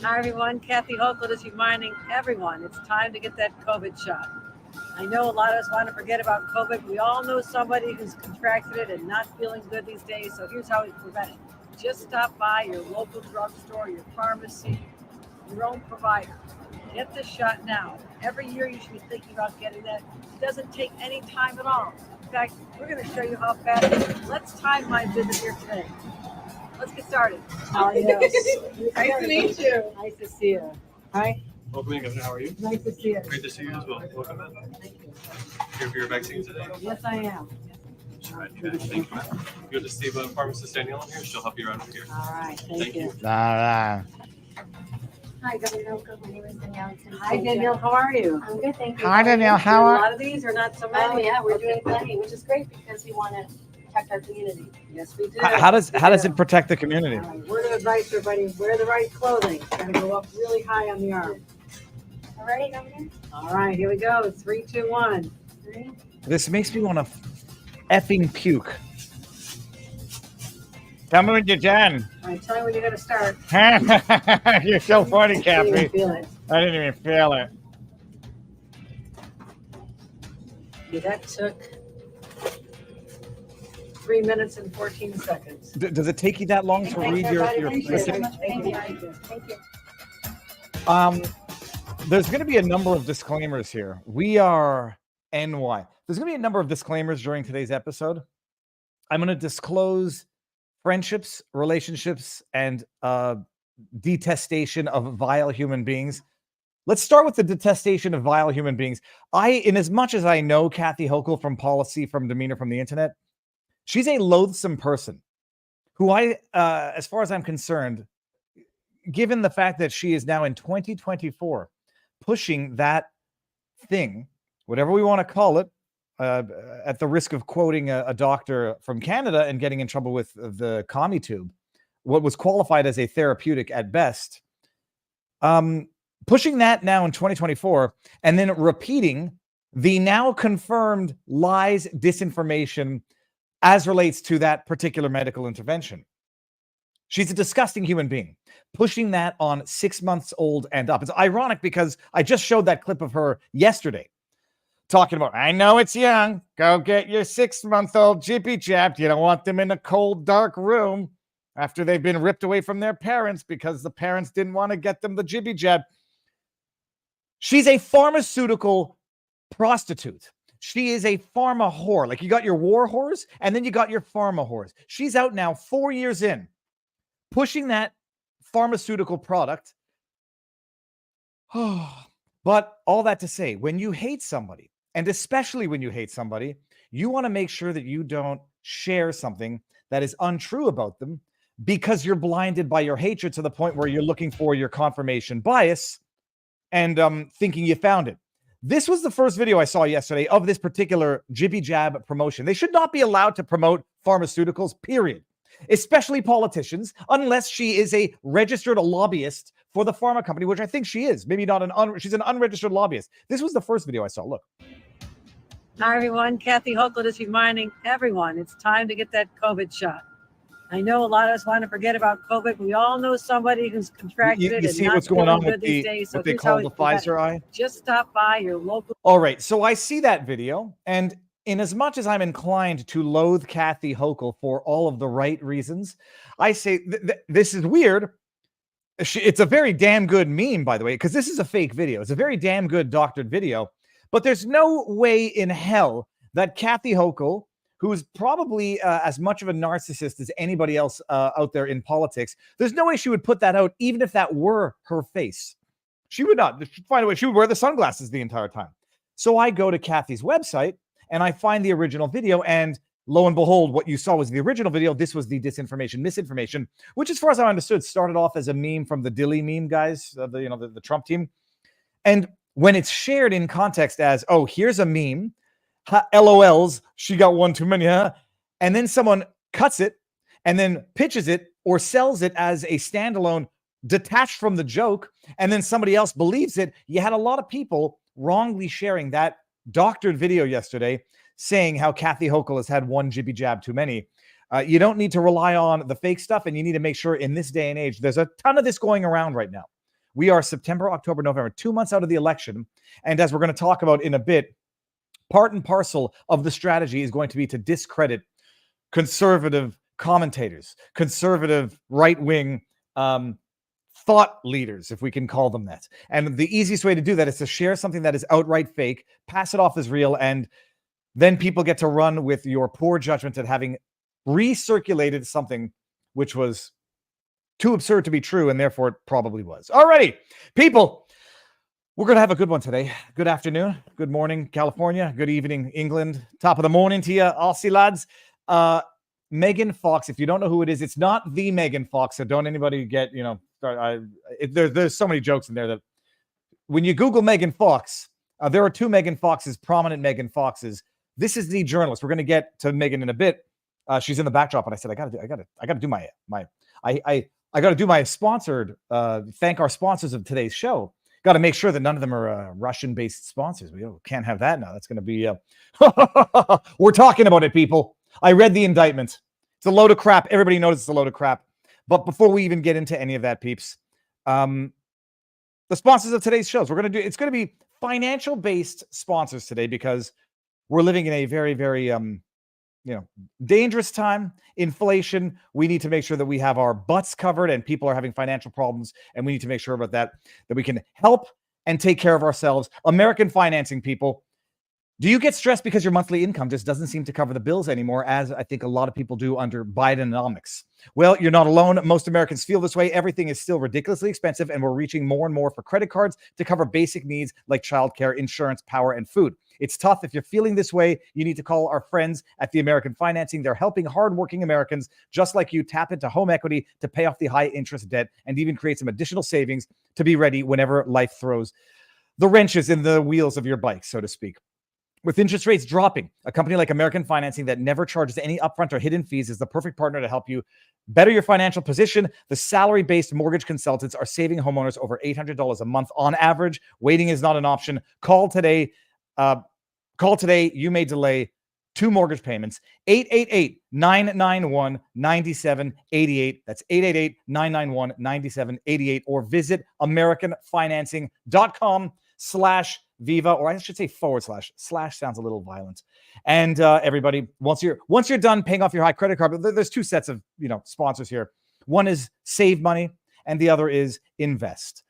Hi everyone, Kathy Hochul is reminding everyone it's time to get that COVID shot. I know a lot of us want to forget about COVID. We all know somebody who's contracted it and not feeling good these days, so here's how we prevent it. Just stop by your local drugstore, your pharmacy, your own provider. Get the shot now. Every year you should be thinking about getting that. It doesn't take any time at all. In fact, we're going to show you how fast it is. Let's time my visit here today. Let's get started. Nice to meet you. Nice to see you. Hi. Welcome in, Governor. How are you? Nice to see you. Great to see you as well. Welcome in. Thank you. Here for your vaccine today? Yes, I am. All right, okay. Thank you. You'll just see the pharmacist Danielle here. She'll help you around here. All right. Thank you. Nah. Hi, Governor Hochul. My name is Danielle. Hi, Danielle. How are you? I'm good, thank you. Hi, Danielle. A How lot are? of these or not so Oh, many? yeah, we're doing plenty, which is great because we want to protect our community. Yes, we do. How does it protect the community? All right. Word of advice, everybody. Wear the right clothing. It's going to go up really high on the arm. All righty, Governor? All right. Here we go. 3, 2, 1. 3. This makes me want to effing puke. Tell me when you're done. All right. Tell me when you're going to start. You're so funny, You Kathy. feel it. I didn't even feel it. Yeah, that took 3 minutes and 14 seconds. Does it take you that long to read your Thank you so recipe? much. Thank you. Thank you. There's going to be a number of disclaimers here. We are NY. There's going to be a number of disclaimers during today's episode. I'm going to disclose friendships, relationships, and detestation of vile human beings. Let's start with the detestation of vile human beings. In as much as I know Kathy Hochul from policy, from demeanor, from the internet, she's a loathsome person who as far as I'm concerned, given the fact that she is now in 2024 pushing that thing, whatever we want to call it, at the risk of quoting a doctor from Canada and getting in trouble with the CommuTube, what was qualified as a therapeutic at best, pushing that now in 2024 and then repeating the now confirmed lies, disinformation as relates to that particular medical intervention. She's a disgusting human being, pushing that on 6 months old and up. It's ironic because I just showed that clip of her yesterday talking about, I know it's young, go get your 6-month-old jippy jabbed. You don't want them in a cold, dark room after they've been ripped away from their parents because the parents didn't want to get them the jippy jab. She's a pharmaceutical prostitute. She is a pharma whore. Like, you got your war whores and then you got your pharma whores. She's out now 4 years in, pushing that pharmaceutical product. But all that to say, when you hate somebody, and especially when you hate somebody, you want to make sure that you don't share something that is untrue about them because you're blinded by your hatred to the point where you're looking for your confirmation bias and thinking you found it. This was the first video I saw yesterday of this particular jibby jab promotion. They should not be allowed to promote pharmaceuticals, period. Especially politicians, unless she is a registered lobbyist for the pharma company, which I think she is. Maybe not she's an unregistered lobbyist. This was the first video I saw. Look. Hi, everyone. Kathy Hochul is reminding everyone it's time to get that COVID shot. I know a lot of us want to forget about COVID. We all know somebody who's contracted it. You and see not what's going feeling on with good these the days, so what they here's how call we the prevent Pfizer it. eye? Just stop by your local. All right, so I see that video, and in as much as I'm inclined to loathe Kathy Hochul for all of the right reasons, I say this is weird. It's a very damn good meme, by the way, because this is a fake video. It's a very damn good doctored video, but there's no way in hell that Kathy Hochul, who is probably as much of a narcissist as anybody else out there in politics, there's no way she would put that out, even if that were her face. She would not. She'd find a way. She would wear the sunglasses the entire time. So I go to Kathy's website and I find the original video, and lo and behold, what you saw was the original video. This was the disinformation, misinformation, which, as far as I understood, started off as a meme from the Dilly meme guys, the Trump team. And when it's shared in context as, oh, here's a meme, LOLs, she got one too many, huh? And then someone cuts it and then pitches it or sells it as a standalone detached from the joke, and then somebody else believes it. You had a lot of people wrongly sharing that doctored video yesterday saying how Kathy Hochul has had one jibby jab too many. You don't need to rely on the fake stuff, and you need to make sure in this day and age, there's a ton of this going around right now. We are September, October, November, 2 months out of the election. And as we're going to talk about in a bit, part and parcel of the strategy is going to be to discredit conservative commentators, conservative right-wing thought leaders, if we can call them that. And the easiest way to do that is to share something that is outright fake, pass it off as real, and then people get to run with your poor judgment at having recirculated something which was too absurd to be true, and therefore it probably was. Alrighty, people, we're going to have a good one today. Good afternoon, good morning, California, good evening, England. Top of the morning to you, Aussie lads. Megan Fox, if you don't know who it is, it's not the Megan Fox, so don't anybody get, there's so many jokes in there that when you Google Megan Fox, there are two Megan Foxes, prominent Megan Foxes. This is the journalist. We're going to get to Megan in a bit. She's in the backdrop, and I said, I got to do my sponsored, thank our sponsors of today's show. Got to make sure that none of them are Russian-based sponsors. We can't have that now. That's going to be, we're talking about it, people. I read the indictment. It's a load of crap. Everybody knows it's a load of crap. But before we even get into any of that, peeps, the sponsors of today's shows, it's going to be financial-based sponsors today because we're living in a very, very, dangerous time. Inflation. We need to make sure that we have our butts covered, and people are having financial problems, and we need to make sure about that we can help and take care of ourselves. American financing, people. Do you get stressed because your monthly income just doesn't seem to cover the bills anymore, as I think a lot of people do under Bidenomics? Well, you're not alone. Most Americans feel this way. Everything is still ridiculously expensive, and we're reaching more and more for credit cards to cover basic needs like childcare, insurance, power, and food. It's tough. If you're feeling this way, you need to call our friends at the American Financing. They're helping hardworking Americans just like you tap into home equity to pay off the high interest debt and even create some additional savings to be ready whenever life throws the wrenches in the wheels of your bike, so to speak. With interest rates dropping, a company like American Financing that never charges any upfront or hidden fees is the perfect partner to help you better your financial position. The salary-based mortgage consultants are saving homeowners over $800 a month on average. Waiting is not an option. Call today. You may delay 2 mortgage payments. 888-991-9788. That's 888-991-9788. Or visit AmericanFinancing.com/Viva, or I should say / sounds a little violent. And everybody, once you're done paying off your high credit card, there's 2 sets of sponsors here. One is save money, and the other is invest.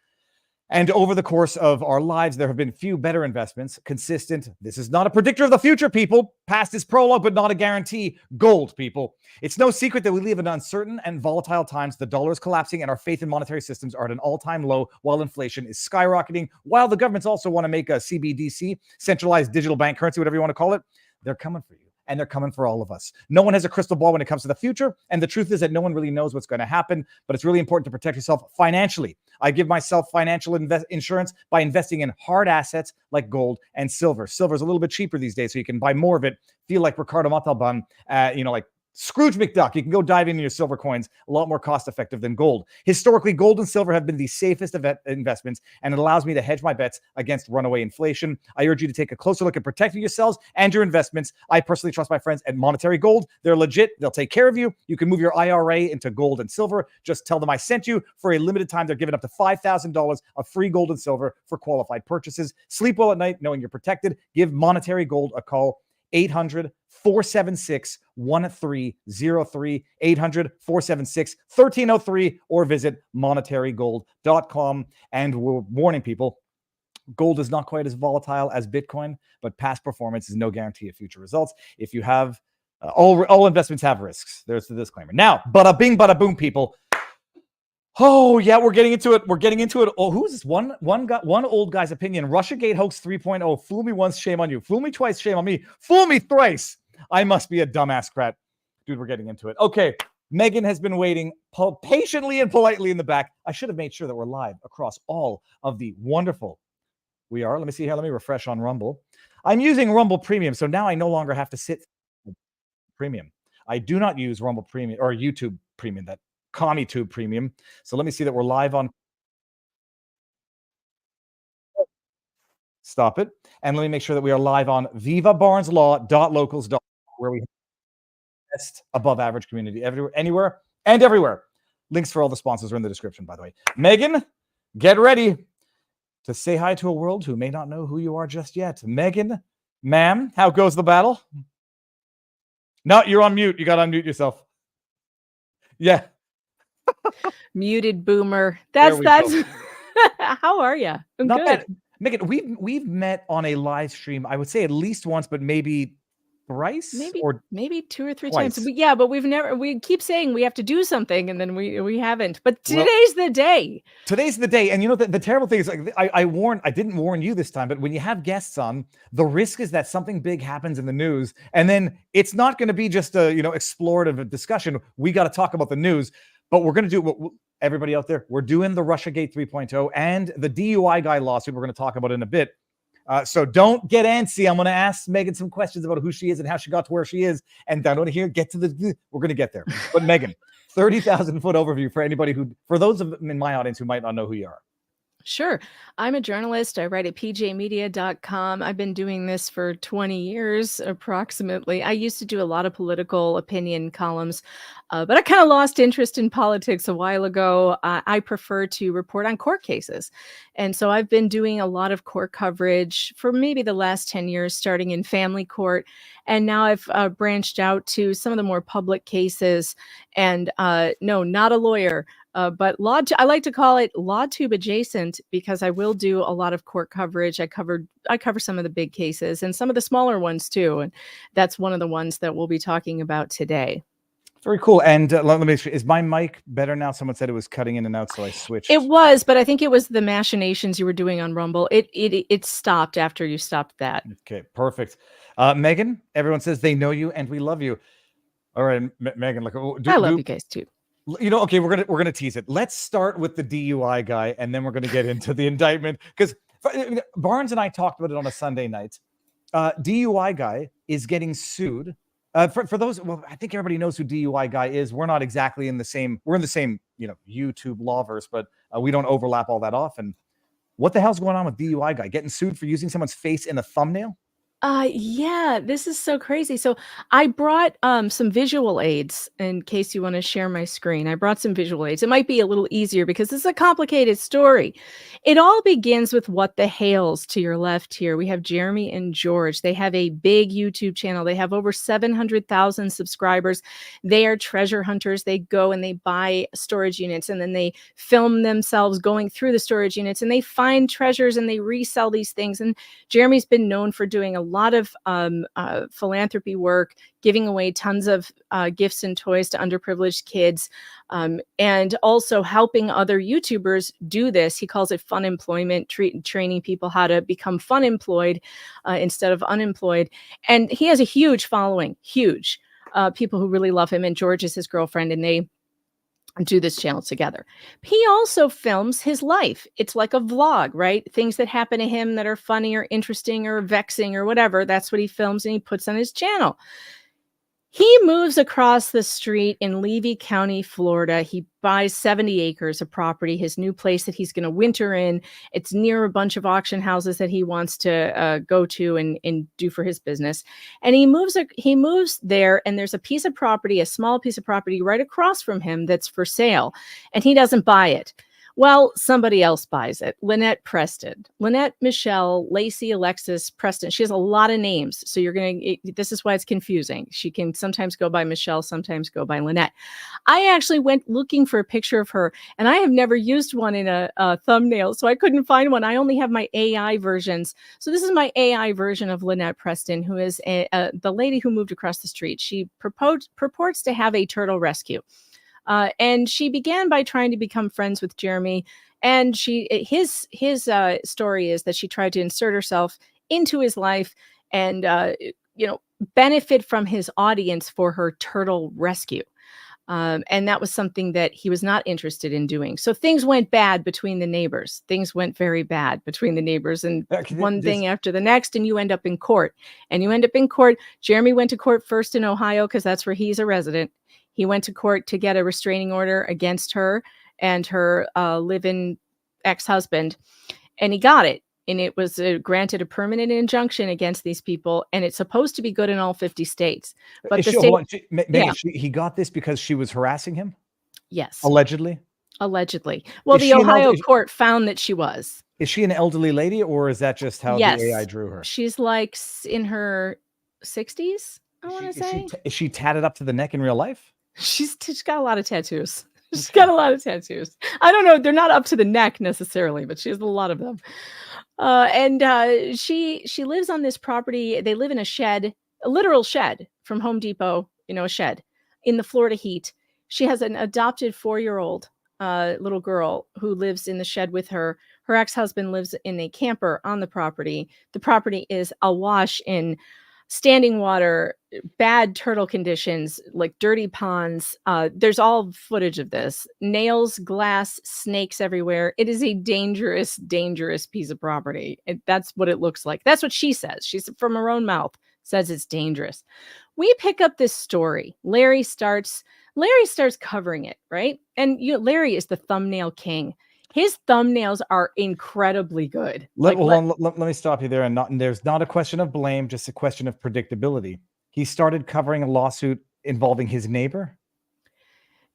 And over the course of our lives, there have been few better investments. Consistent. This is not a predictor of the future, people. Past is prologue, but not a guarantee. Gold, people. It's no secret that we live in uncertain and volatile times. The dollar is collapsing, and our faith in monetary systems are at an all-time low, while inflation is skyrocketing. While the governments also want to make a CBDC, centralized digital bank currency, whatever you want to call it, they're coming for you. And they're coming for all of us. No one has a crystal ball when it comes to the future. And the truth is that no one really knows what's going to happen. But it's really important to protect yourself financially. I give myself financial insurance by investing in hard assets like gold and silver. Silver is a little bit cheaper these days, so you can buy more of it. Feel like Ricardo Montalban, like Scrooge McDuck. You can go dive into your silver coins, a lot more cost effective than gold. Historically, gold and silver have been the safest investments, and it allows me to hedge my bets against runaway inflation. I urge you to take a closer look at protecting yourselves and your investments. I personally trust my friends at Monetary Gold. They're legit. They'll take care of you. You can move your IRA into gold and silver. Just tell them I sent you. For a limited time, they're giving up to $5,000 of free gold and silver for qualified purchases. Sleep well at night knowing you're protected. Give Monetary Gold a call. 800-476-1303, 800-476-1303, or visit monetarygold.com. And we're warning people, gold is not quite as volatile as Bitcoin, but past performance is no guarantee of future results. If you have, all investments have risks. There's the disclaimer. Now, bada bing, bada boom, people. Oh, yeah, we're getting into it. Oh, who's this? One old guy's opinion. RussiaGate Hoax 3.0. Fool me once, shame on you. Fool me twice, shame on me. Fool me thrice. I must be a dumbass crap. Dude, we're getting into it. Okay, Megan has been waiting patiently and politely in the back. I should have made sure that we're live across all of the wonderful. We are. Let me see here. Let me refresh on Rumble. I'm using Rumble Premium, so now I no longer have to sit Premium. I do not use Rumble Premium or YouTube Premium, that CommieTube Premium. So let me see that we're live on. Stop it. And let me make sure that we are live on vivabarneslaw.locals.com, where we have the best above average community everywhere, anywhere, and everywhere. Links for all the sponsors are in the description, by the way. Megan, get ready to say hi to a world who may not know who you are just yet. Megan, ma'am, how goes the battle? No, you're on mute. You got to unmute yourself. Yeah. Muted boomer. There That's we go. How are you? I'm Not good. bad. Megan, we've met on a live stream, I would say at least once, but maybe thrice or Maybe 2 or 3 twice. times. But we keep saying we have to do something and then we haven't. But Well, today's the day. Today's the day. And you know, the terrible thing is, like, I didn't warn you this time, but when you have guests on, the risk is that something big happens in the news, and then it's not going to be just a, explorative discussion. We got to talk about the news, but we're going to do everybody out there, we're doing the RussiaGate 3.0 and the DUI guy lawsuit we're going to talk about in a bit. So don't get antsy. I'm going to ask Megan some questions about who she is and how she got to where she is. And I want to we're going to get there. But Megan, 30,000 foot overview for anybody for those of them in my audience who might not know who you are. Sure. I'm a journalist. I write at pjmedia.com. I've been doing this for 20 years approximately. I used to do a lot of political opinion columns, but I kind of lost interest in politics a while ago. I prefer to report on court cases. And so I've been doing a lot of court coverage for maybe the last 10 years, starting in family court. And now I've branched out to some of the more public cases. And no, not a lawyer. But I like to call it LawTube adjacent, because I will do a lot of court coverage. I cover some of the big cases and some of the smaller ones too. And that's one of the ones that we'll be talking about today. Very cool. And let me make sure, is my mic better now? Someone said it was cutting in and out, so I switched. It was, but I think it was the machinations you were doing on Rumble. It stopped after you stopped that. Okay, perfect. Megan, everyone says they know you and we love you. All right, Megan, I love you guys too. Okay, we're gonna tease it. Let's start with the DUI guy, and then we're gonna get into the indictment, because Barnes and I talked about it on a Sunday night. DUI guy is getting sued. For those, well, I think everybody knows who DUI guy is. We're not exactly in the same. We're in the same, YouTube lawverse, but we don't overlap all that often. What the hell's going on with DUI guy getting sued for using someone's face in a thumbnail? Yeah, this is so crazy. So I brought some visual aids in case you want to share my screen. I brought some visual aids. It might be a little easier because this is a complicated story. It all begins with What the Hales to your left here. We have Jeremy and George. They have a big YouTube channel. They have over 700,000 subscribers. They are treasure hunters. They go and they buy storage units, and then they film themselves going through the storage units, and they find treasures and they resell these things. And Jeremy's been known for doing a lot of philanthropy work, giving away tons of gifts and toys to underprivileged kids, and also helping other YouTubers do this. He calls it fun employment, training people how to become fun employed instead of unemployed. And he has a huge following, huge people who really love him. And George is his girlfriend, and they do this channel together. He also films his life. It's like a vlog, right? Things that happen to him that are funny or interesting or vexing or whatever. That's what he films and he puts on his channel. He moves across the street in Levy County, Florida. He buys 70 acres of property, his new place that he's going to winter in. It's near a bunch of auction houses that he wants to go to and do for his business. And he moves there, and there's a piece of property, a small piece of property right across from him that's for sale, and he doesn't buy it. Well, somebody else buys it. Lynette Preston. Lynette, Michelle, Lacey, Alexis, Preston. She has a lot of names. So this is why it's confusing. She can sometimes go by Michelle, sometimes go by Lynette. I actually went looking for a picture of her, and I have never used one in a thumbnail, so I couldn't find one. I only have my AI versions. So this is my AI version of Lynette Preston, who is the lady who moved across the street. She purports to have a turtle rescue. And she began by trying to become friends with Jeremy. And his story is that she tried to insert herself into his life and, benefit from his audience for her turtle rescue. And that was something that he was not interested in doing. So things went bad between the neighbors. Things went very bad between the neighbors, and one thing after the next, and you end up in court. Jeremy went to court first in Ohio because that's where he's a resident. He went to court to get a restraining order against her and her live-in ex-husband, and he got it. And it was granted a permanent injunction against these people, and it's supposed to be good in all 50 states. But he got this because she was harassing him? Yes. Allegedly? Allegedly. Well, Is the she an Ohio elder- court found that she was. Is she an elderly lady, or is that just how Yes. the AI drew her? She's like in her 60s, I want to Is say. is she tatted up to the neck in real life? She's got a lot of tattoos. She's got a lot of tattoos. I don't know. They're not up to the neck necessarily, but she has a lot of them. She lives on this property. They live in a shed, a literal shed from Home Depot, a shed in the Florida heat. She has an adopted 4-year-old little girl who lives in the shed with her. Her ex-husband lives in a camper on the property. The property is awash in standing water, bad turtle conditions, like dirty ponds. There's all footage of this. Nails, glass, snakes everywhere. It is a dangerous, dangerous piece of property. That's what it looks like. That's what she says. She's from her own mouth says it's dangerous. We pick up this story. Larry starts covering it, right? And Larry is the thumbnail king. His thumbnails are incredibly good. Let me stop you there. And there's not a question of blame, just a question of predictability. He started covering a lawsuit involving his neighbor.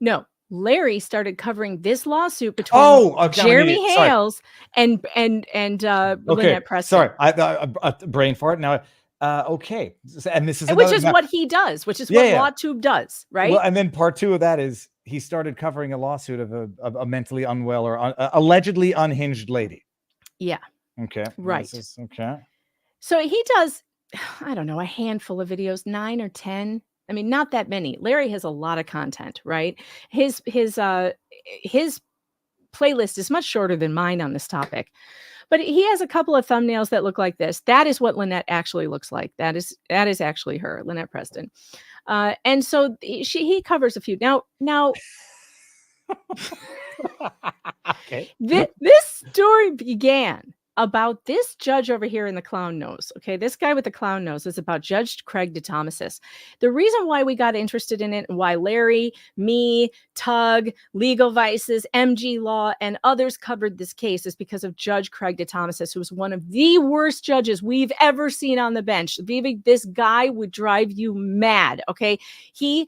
No, Larry started covering this lawsuit between Jeremy Hales and Lynette Preston. Sorry, I brain fart now. Okay, and this is which is what he does, which is what LawTube does, right? Well, and then part 2 of that is he started covering a lawsuit of a mentally unwell or allegedly unhinged lady. Yeah. Okay. Right. Okay. So he does, I don't know, a handful of videos, 9 or 10. I mean, not that many. Larry has a lot of content, right? His playlist is much shorter than mine on this topic. But he has a couple of thumbnails that look like this. That is what Lynette actually looks like. That is actually her, Lynette Preston. And so he covers a few. Now, okay. This story began about this judge over here in the clown nose. Okay, this guy with the clown nose is about Judge Craig DeThomasis. The reason why we got interested in it and why Larry, me, Tug, Legal Vices, MG Law, and others covered this case is because of Judge Craig DeThomasis, who was one of the worst judges we've ever seen on the bench. Viva, this guy would drive you mad. Okay, he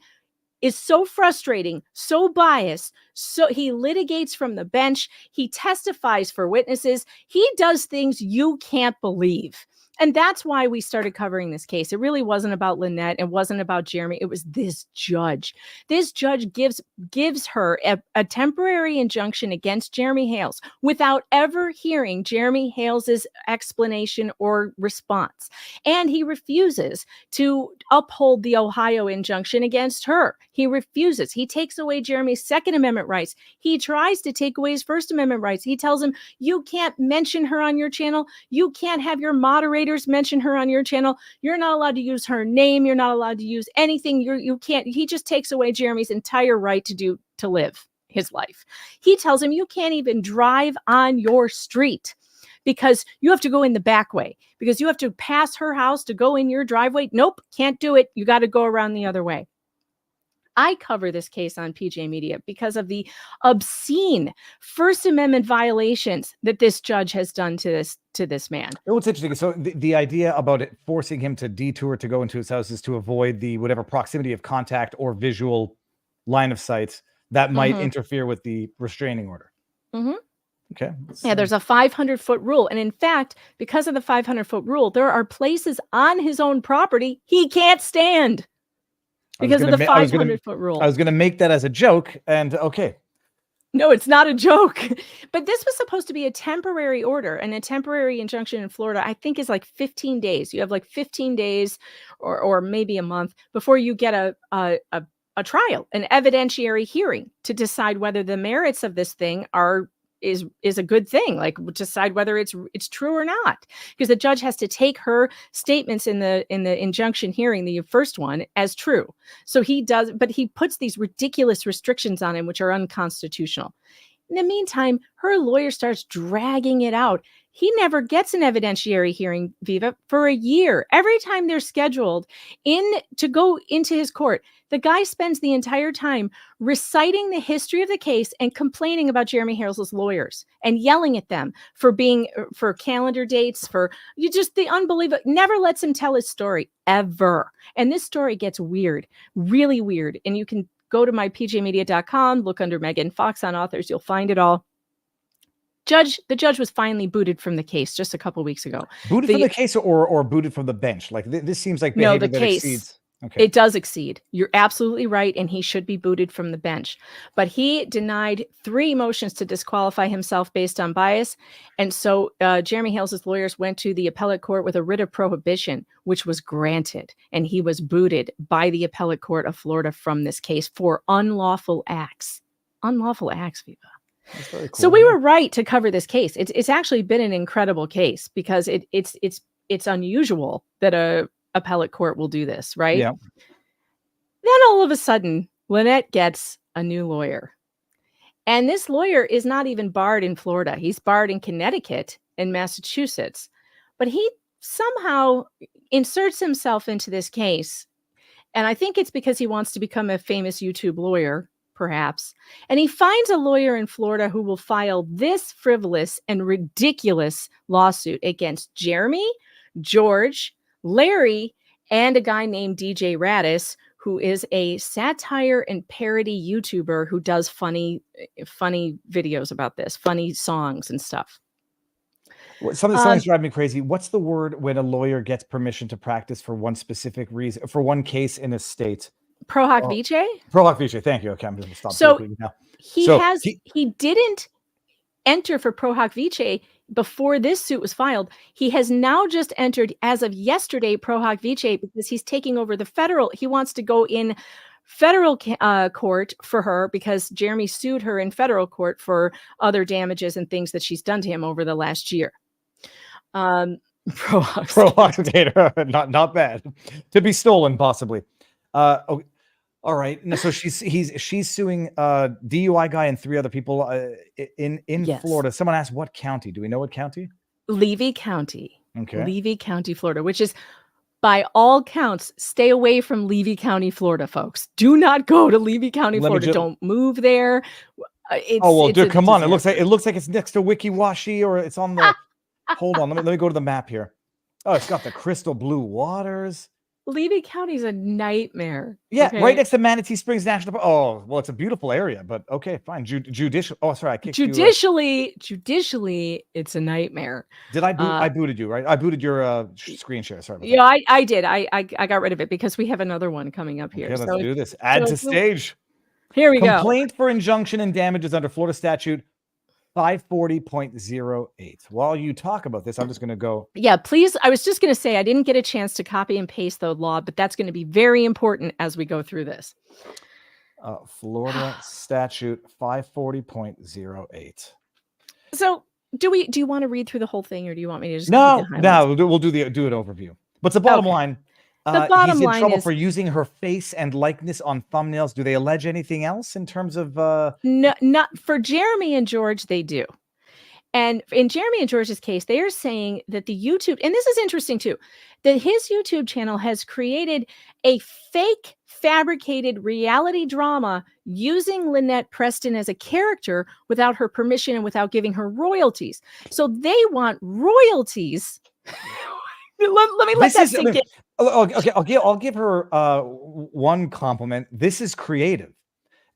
is so frustrating, so biased, so he litigates from the bench, he testifies for witnesses, he does things you can't believe. And that's why we started covering this case. It really wasn't about Lynette. It wasn't about Jeremy. It was this judge. This judge gives her a temporary injunction against Jeremy Hales without ever hearing Jeremy Hales's explanation or response. And he refuses to uphold the Ohio injunction against her. He refuses. He takes away Jeremy's Second Amendment rights. He tries to take away his First Amendment rights. He tells him, you can't mention her on your channel. You can't have your moderator mention her on your channel. You're not allowed to use her name. You're not allowed to use anything. You can't. He just takes away Jeremy's entire right to live his life. He tells him you can't even drive on your street because you have to go in the back way, because you have to pass her house to go in your driveway. Nope, can't do it. You got to go around the other way. I cover this case on PJ Media because of the obscene First Amendment violations that this judge has done to this man. What's interesting, so the idea about it forcing him to detour to go into his house is to avoid the whatever proximity of contact or visual line of sight that might interfere with the restraining order. Okay. Yeah, there's a 500-foot rule. And in fact, because of the 500-foot rule, there are places on his own property he can't stand. Because of the 500-foot rule. I was going to make that as a joke, and okay. No, it's not a joke. But this was supposed to be a temporary order, and a temporary injunction in Florida, I think, is like 15 days. You have like 15 days or maybe a month before you get a trial, an evidentiary hearing to decide whether the merits of this thing is a good thing, like decide whether it's true or not, because the judge has to take her statements in the injunction hearing, the first one, as true. So he does, but he puts these ridiculous restrictions on him, which are unconstitutional. In the meantime, her lawyer starts dragging it out. He never gets an evidentiary hearing, Viva, for a year. Every time they're scheduled to go into his court, the guy spends the entire time reciting the history of the case and complaining about Jeremy Hales' lawyers and yelling at them for calendar dates, the unbelievable, never lets him tell his story ever. And this story gets weird, really weird. And you can go to mypjmedia.com, look under Megan Fox on authors, you'll find it all. The judge was finally booted from the case just a couple weeks ago. Booted from the case or booted from the bench? Like this seems like behavior the that case. exceeds. Okay. It does exceed. You're absolutely right, and he should be booted from the bench. But he denied 3 motions to disqualify himself based on bias. And so Jeremy Hales' lawyers went to the appellate court with a writ of prohibition, which was granted. And he was booted by the appellate court of Florida from this case for unlawful acts. Unlawful acts, Viva. That's very cool. So we were right to cover this case. It's actually been an incredible case because it's unusual that a appellate court will do this, right? Yeah. Then all of a sudden, Lynette gets a new lawyer. And this lawyer is not even barred in Florida. He's barred in Connecticut and Massachusetts. But he somehow inserts himself into this case. And I think it's because he wants to become a famous YouTube lawyer, perhaps. And he finds a lawyer in Florida who will file this frivolous and ridiculous lawsuit against Jeremy, George, Larry, and a guy named DJ Radis, who is a satire and parody YouTuber who does funny videos about this, funny songs and stuff. Something's driving me crazy. What's the word when a lawyer gets permission to practice for one specific reason, for one case in a state? Pro hoc vice? Pro hoc vice. Thank you. Okay, I'm going to stop. So now. he didn't enter for pro hoc vice before this suit was filed. He has now just entered, as of yesterday, pro hoc vice because he's taking over the federal. He wants to go in federal court for her because Jeremy sued her in federal court for other damages and things that she's done to him over the last year. Pro hoc not bad. To be stolen, possibly. Okay. All right. No, so she's suing DUI guy and 3 other people in Yes. Florida. Someone asked what county. Do we know what county? Levy County. Okay. Levy County, Florida, which is, by all counts, stay away from Levy County, Florida, folks. Do not go to Levy County, Florida. Don't move there. Dude, come on. It looks like it's next to Wiki Washi, or it's on the. Hold on. Let me go to the map here. Oh, it's got the crystal blue waters. Levy County is a nightmare. Yeah, okay? Right next to Manatee Springs National Park. Oh, well, it's a beautiful area, but okay, fine. Judicial. Oh, sorry, I kicked judicially, it's a nightmare. Did I boot? I booted you, right? I booted your screen share. Sorry. Yeah, I did. I got rid of it because we have another one coming up here. Okay, let's do this. Add to stage. Here we go. Complaint for injunction and damages under Florida statute 540.08. While you talk about this, I'm just going to go. Yeah, please. I was just going to say I didn't get a chance to copy and paste the law, but that's going to be very important as we go through this. Florida statute 540.08. So do you want to read through the whole thing, or do you want me to just no, we'll do an overview. But the bottom line, he's in trouble for using her face and likeness on thumbnails. Do they allege anything else in terms of No, not for Jeremy and George, they do. And in Jeremy and George's case, they are saying that the YouTube, and this is interesting too, that his YouTube channel has created a fake fabricated reality drama using Lynette Preston as a character without her permission and without giving her royalties. So they want royalties. let me let that sink in. Okay, I'll give her one compliment. This is creative.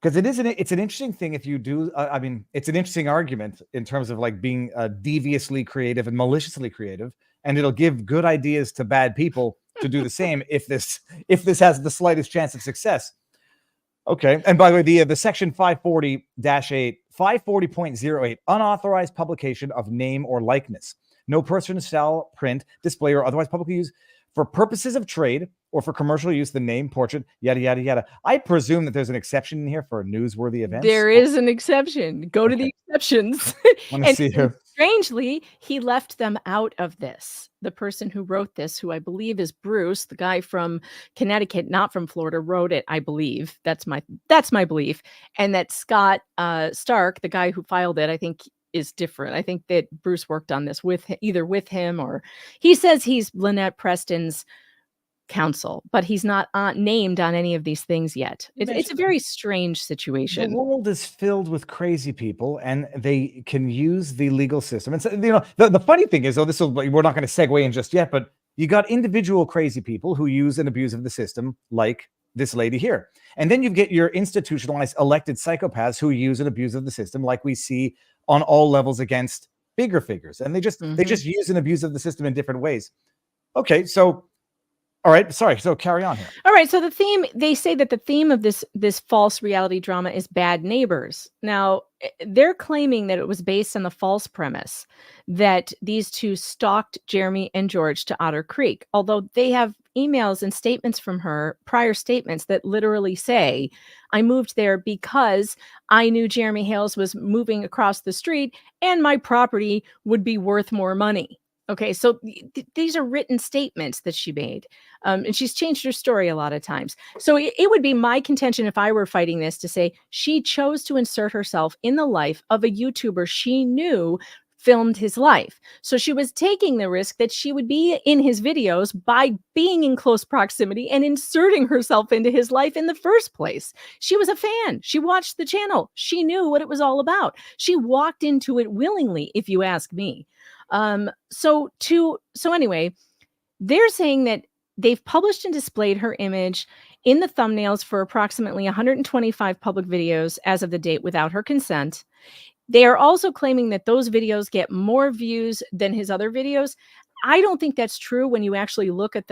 Because it's an interesting thing if you do. I mean, it's an interesting argument in terms of like being deviously creative and maliciously creative, and it'll give good ideas to bad people to do the same if this has the slightest chance of success. Okay, and by the way, the section 540-8, 540.08, unauthorized publication of name or likeness. No person shall print, display, or otherwise publicly use for purposes of trade or for commercial use the name, portrait, yada, yada, yada. I presume that there's an exception in here for newsworthy events. There is an exception. Go to the exceptions. And see here. Strangely, he left them out of this. The person who wrote this, who I believe is Bruce, the guy from Connecticut, not from Florida, wrote it, I believe. That's my belief. And that Scott Stark, the guy who filed it, I think is different. I think that Bruce worked on this either with him, or he says he's Lynette Preston's counsel, but he's not named on any of these things yet. It's a very strange situation. The world is filled with crazy people, and they can use the legal system. And so, the funny thing is, we're not going to segue in just yet, but you got individual crazy people who use and abuse of the system, like this lady here. And then you get your institutionalized elected psychopaths who use and abuse of the system, like we see on all levels against bigger figures. And they just use and abuse of the system in different ways. Okay, so all right, sorry. So carry on here. All right. So the theme, they say that the theme of this false reality drama is bad neighbors. Now, they're claiming that it was based on the false premise that these two stalked Jeremy and George to Otter Creek, although they have emails and statements from her, prior statements that literally say, I moved there because I knew Jeremy Hales was moving across the street and my property would be worth more money. Okay, so these are written statements that she made. And she's changed her story a lot of times. So it would be my contention if I were fighting this to say she chose to insert herself in the life of a YouTuber she knew filmed his life. So she was taking the risk that she would be in his videos by being in close proximity and inserting herself into his life in the first place. She was a fan. She watched the channel. She knew what it was all about. She walked into it willingly, if you ask me. So anyway, they're saying that they've published and displayed her image in the thumbnails for approximately 125 public videos as of the date without her consent. They are also claiming that those videos get more views than his other videos. I don't think that's true when you actually look at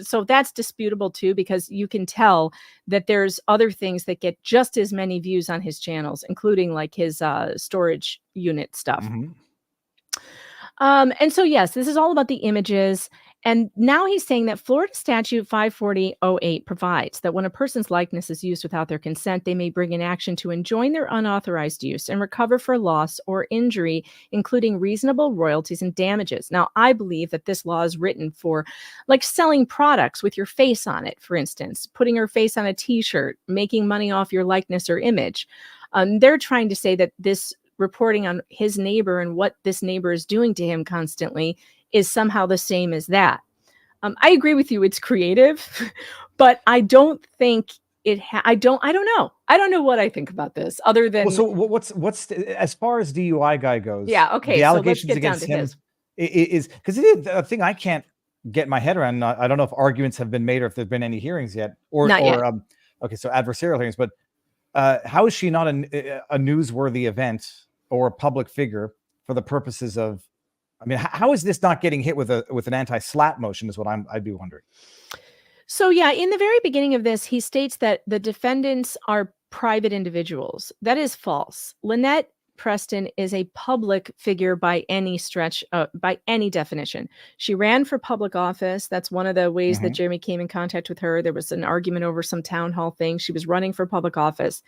so that's disputable too, because you can tell that there's other things that get just as many views on his channels, including like his storage unit stuff. And so, yes, this is all about the images. And now he's saying that Florida Statute 540-08 provides that when a person's likeness is used without their consent, they may bring an action to enjoin their unauthorized use and recover for loss or injury, including reasonable royalties and damages. Now, I believe that this law is written for like selling products with your face on it, for instance, putting your face on a T-shirt, making money off your likeness or image. They're trying to say that this reporting on his neighbor and what this neighbor is doing to him constantly is somehow the same as that. I agree with you. It's creative, but I don't think I don't know. I don't know what I think about this other than. Well, so what's as far as DUI guy goes? Yeah. Okay. The So allegations let's get down against to him his. is because it is a thing I can't get my head around. I don't know if arguments have been made or if there's been any hearings yet Not yet. Okay, so adversarial hearings, but how is she not a newsworthy event or a public figure for the purposes of? I mean, how is this not getting hit with an anti-slap motion is what I'd be wondering. So yeah, in the very beginning of this, he states that the defendants are private individuals. That is false. Lynette Preston is a public figure by any stretch, by any definition. She ran for public office. That's one of the ways that Jeremy came in contact with her. There was an argument over some town hall thing. She was running for public office.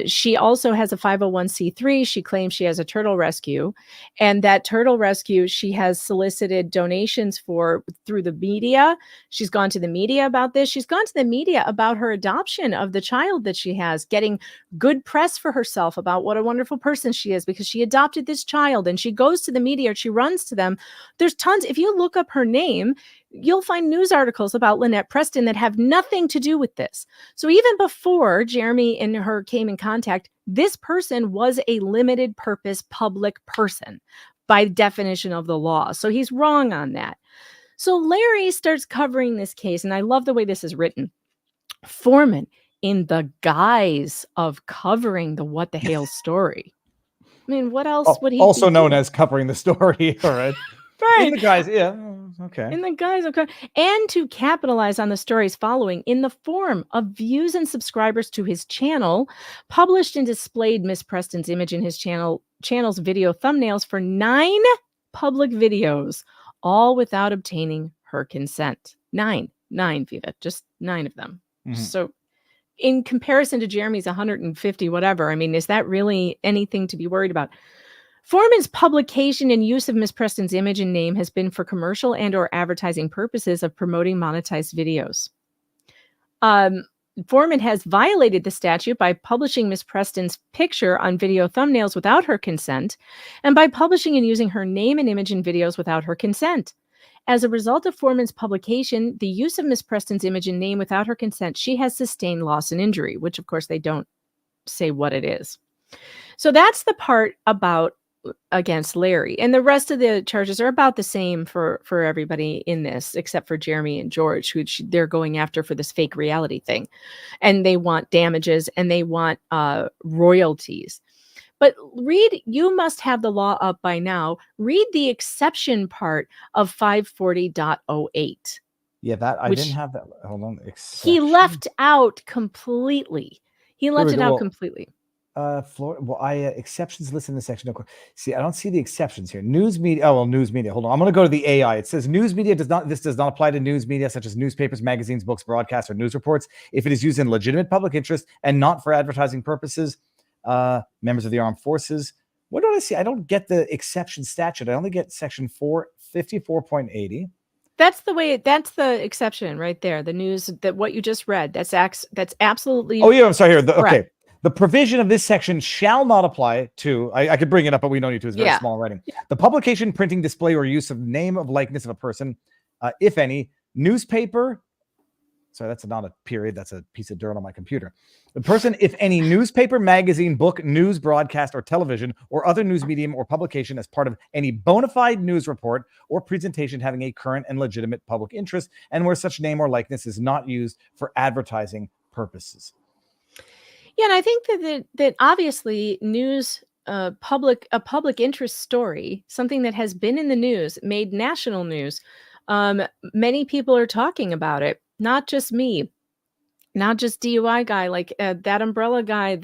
She also has a 501c3. She claims she has a turtle rescue, and that turtle rescue she has solicited donations for through the media. She's gone to the media about this. She's gone to the media about her adoption of the child that she has, getting good press for herself about what a wonderful person she is because she adopted this child, and she goes to the media, she runs to them. There's tons. If you look up her name, you'll find news articles about Lynette Preston that have nothing to do with this. So even before Jeremy and her came in contact, this person was a limited purpose public person by definition of the law. So he's wrong on that. So Larry starts covering this case, and I love the way this is written. Foreman, in the guise of covering the What the Hale story. I mean, what else would he also known doing? as covering the story, all right? Right. In the guise, yeah, okay. In the guise of, and to capitalize on the stories following in the form of views and subscribers to his channel, published and displayed Miss Preston's image in his channel's video thumbnails for 9 public videos, all without obtaining her consent. 9, Viva, just 9 of them. So in comparison to Jeremy's 150, whatever, I mean, is that really anything to be worried about? Foreman's publication and use of Miss Preston's image and name has been for commercial and or advertising purposes of promoting monetized videos. Foreman has violated the statute by publishing Miss Preston's picture on video thumbnails without her consent, and by publishing and using her name and image in videos without her consent. As a result of Foreman's publication, the use of Miss Preston's image and name without her consent, she has sustained loss and injury, which of course they don't say what it is. So that's the part about against Larry. And the rest of the charges are about the same for everybody in this, except for Jeremy and George, who they're going after for this fake reality thing. And they want damages and they want royalties. But read, you must have the law up by now. Read the exception part of 540.08. Yeah, that I didn't have that. Hold on. He left out completely. He left it out Well, completely. Exceptions listed in the section. See, I don't see the exceptions here. News media. Oh, well, news media. Hold on. I'm going to go to the AI. It says news media does not apply to news media such as newspapers, magazines, books, broadcasts, or news reports if it is used in legitimate public interest and not for advertising purposes. Members of the armed forces. What do I see? I don't get the exception statute. I only get section 454.80. That's the exception right there. The news, that what you just read, that's absolutely. Oh yeah, I'm sorry here. Okay. The provision of this section shall not apply to, I could bring it up, but we don't need to. It's very small writing. Yeah. The publication, printing, display, or use of name of likeness of a person, if any, newspaper. Sorry, that's not a period. That's a piece of dirt on my computer. The person, if any newspaper, magazine, book, news, broadcast, or television, or other news medium or publication as part of any bona fide news report or presentation having a current and legitimate public interest, and where such name or likeness is not used for advertising purposes. Yeah, and I think that obviously news, a public interest story, something that has been in the news, made national news. Many people are talking about it. Not just me, not just DUI guy, like that umbrella guy.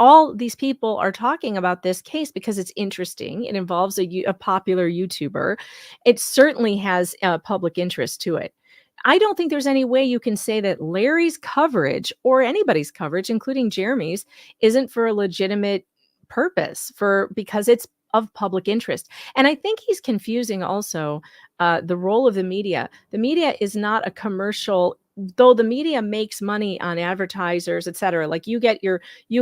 All these people are talking about this case because it's interesting. It involves a popular YouTuber. It certainly has a public interest to it. I don't think there's any way you can say that Larry's coverage or anybody's coverage, including Jeremy's, isn't for a legitimate purpose, because it's of public interest. And I think he's confusing also the role of the media. The media is not a commercial, though the media makes money on advertisers, et cetera. Like you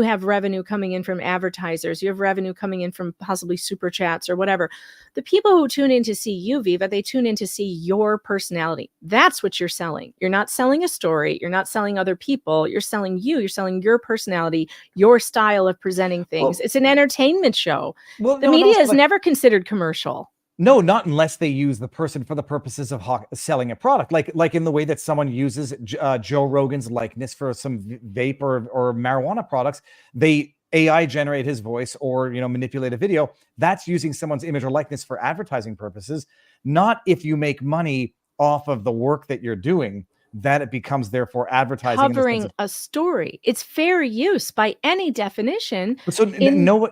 have revenue coming in from advertisers, you have revenue coming in from possibly super chats or whatever. The people who tune in to see you, Viva, they tune in to see your personality. That's what you're selling. You're not selling a story. You're not selling other people. You're selling you. You're selling your personality, your style of presenting things. It's an entertainment show. The media is never considered commercial. No, not unless they use the person for the purposes of selling a product, like in the way that someone uses Joe Rogan's likeness for some vape or marijuana products. They AI generate his voice or manipulate a video. That's using someone's image or likeness for advertising purposes. Not if you make money off of the work that you're doing, that it becomes therefore advertising. Covering a story. It's fair use by any definition. So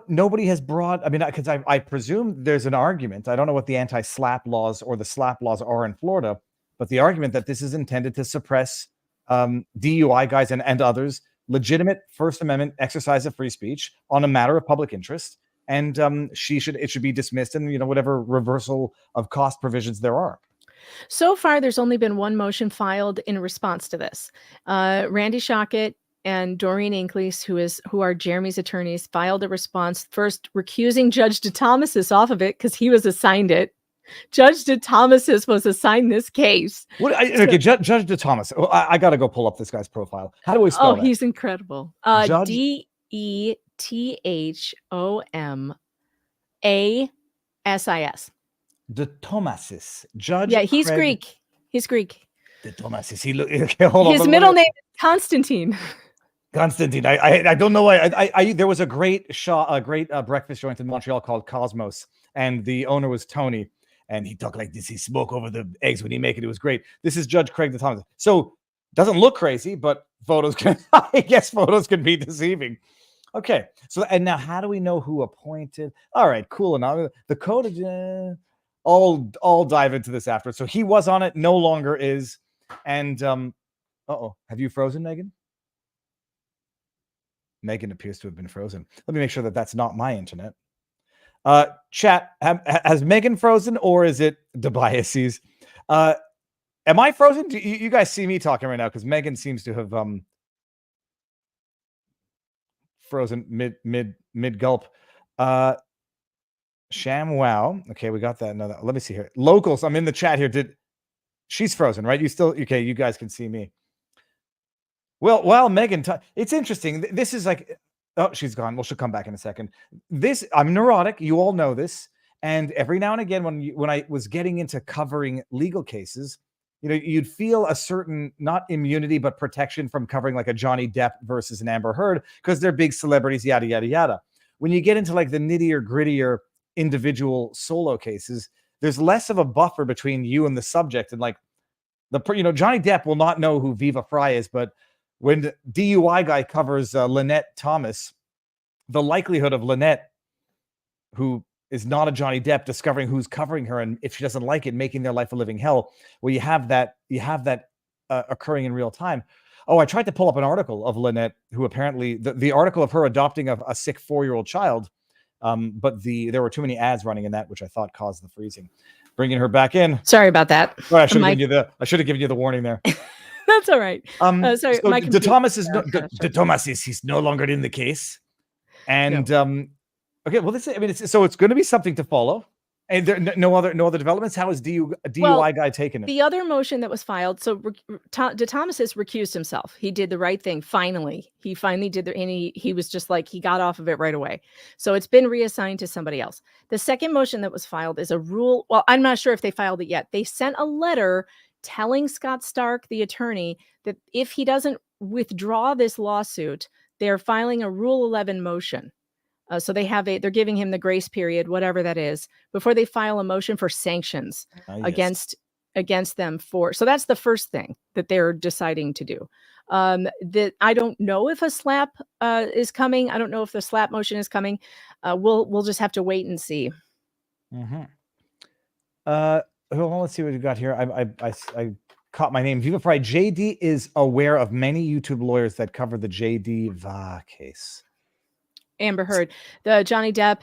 nobody has brought, because I presume there's an argument. I don't know what the anti-slap laws or the slap laws are in Florida, but the argument that this is intended to suppress DUI guys and others, legitimate First Amendment exercise of free speech on a matter of public interest. And it should be dismissed and whatever reversal of cost provisions there are. So far, there's only been one motion filed in response to this. Randy Shockett and Doreen Inclease, who are Jeremy's attorneys, filed a response, first recusing Judge DeThomasis off of it because he was assigned it. Judge DeThomasis was assigned this case. Judge DeThomas. I got to go pull up this guy's profile. How do we spell that? He's incredible. DeThomasis. DeThomasis. Judge. Yeah, he's Greek. He's Greek. DeThomasis. Hold on. His middle name is Constantine. Constantine. I don't know why. There was a great breakfast joint in Montreal called Cosmos, and the owner was Tony, and he talked like this. He smoke over the eggs when he make it. It was great. This is Judge Craig DeThomas. So doesn't look crazy, but I guess photos can be deceiving. Okay. So and now how do we know who appointed? All right, cool enough. The code. I'll dive into this after. So he was on it, no longer is. And have you frozen, Megan? Megan appears to have been frozen. Let me make sure that that's not my internet. Chat, has Megan frozen or is it the biases? Am I frozen? Do you guys see me talking right now? Because Megan seems to have frozen mid gulp. Sham wow. Okay, we got that. No, let me see here. Locals, I'm in the chat here. She's frozen, right? Okay, you guys can see me. Well, Megan, it's interesting. This is like Oh, she's gone. Well, she'll come back in a second. I'm neurotic. You all know this. And every now and again, when I was getting into covering legal cases, you'd feel a certain, not immunity, but protection from covering like a Johnny Depp versus an Amber Heard, because they're big celebrities, yada, yada, yada. When you get into like the nittier, grittier individual solo cases, there's less of a buffer between you and the subject. And like Johnny Depp will not know who Viva Frei is, but when the DUI guy covers Lynette Thomas, the likelihood of Lynette, who is not a Johnny Depp, discovering who's covering her, and if she doesn't like it, making their life a living hell. Well, you have that occurring in real time. Oh, I tried to pull up an article of Lynette, who apparently the article of her adopting a sick 4-year-old child, but there were too many ads running in that, which I thought caused the freezing. Bringing her back in. Sorry about that. Oh, I should have given you the warning there. That's all right. Sorry, so De Thomas he's no longer in the case, and okay. Well, it's going to be something to follow. And there no other developments. How is DUI guy taking it? The other motion that was filed. So De Thomas has recused himself. He did the right thing. Finally, he did and he was just like, he got off of it right away. So it's been reassigned to somebody else. The second motion that was filed is a rule. Well, I'm not sure if they filed it yet. They sent a letter telling Scott Stark, the attorney, that if he doesn't withdraw this lawsuit, they're filing a Rule 11 motion. So they're giving him the grace period, whatever that is, before they file a motion for sanctions against them so that's the first thing that they're deciding to do. That I don't know if a slap is coming. I don't know if the slap motion is coming. We'll just have to wait and see. Mm-hmm. Well, let's see what we got here. I caught my name. Viva Frei. JD is aware of many YouTube lawyers that cover the JD Va case. Amber Heard, the Johnny Depp.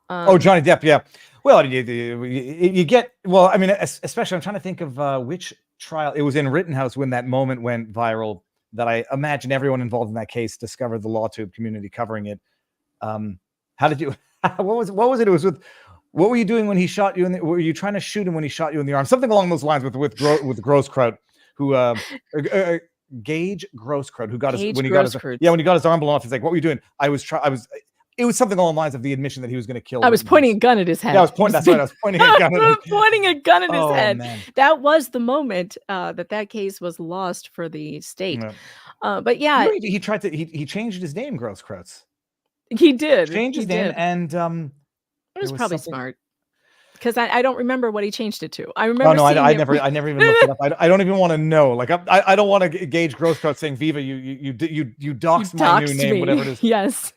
Johnny Depp. Yeah. Well, you get. Well, I mean, especially I'm trying to think of which trial. It was in Rittenhouse when that moment went viral. That I imagine everyone involved in that case discovered the LawTube community covering it. How did you? What was it? It was with. What were you doing when he shot you? Were you trying to shoot him when he shot you in the arm? Something along those lines with Grosskraut, who Gage Grosskraut, who got when he got his arm blown off. He's like, "What were you doing?" It was something along the lines of the admission that he was going to kill. I was pointing a gun at his head. Yeah, I was pointing. That's right. I was pointing a gun. Pointing a gun at his head. Man. That was the moment that case was lost for the state. Yeah. But yeah, he tried to. He changed his name, Grosskrauts. He did. Changed his name, and it was probably smart. Because I don't remember what he changed it to. I remember. I never even looked it up. I don't even want to know. Like I don't want to gauge Grosskraut saying Viva. You doxed my new name, whatever it is. Yes.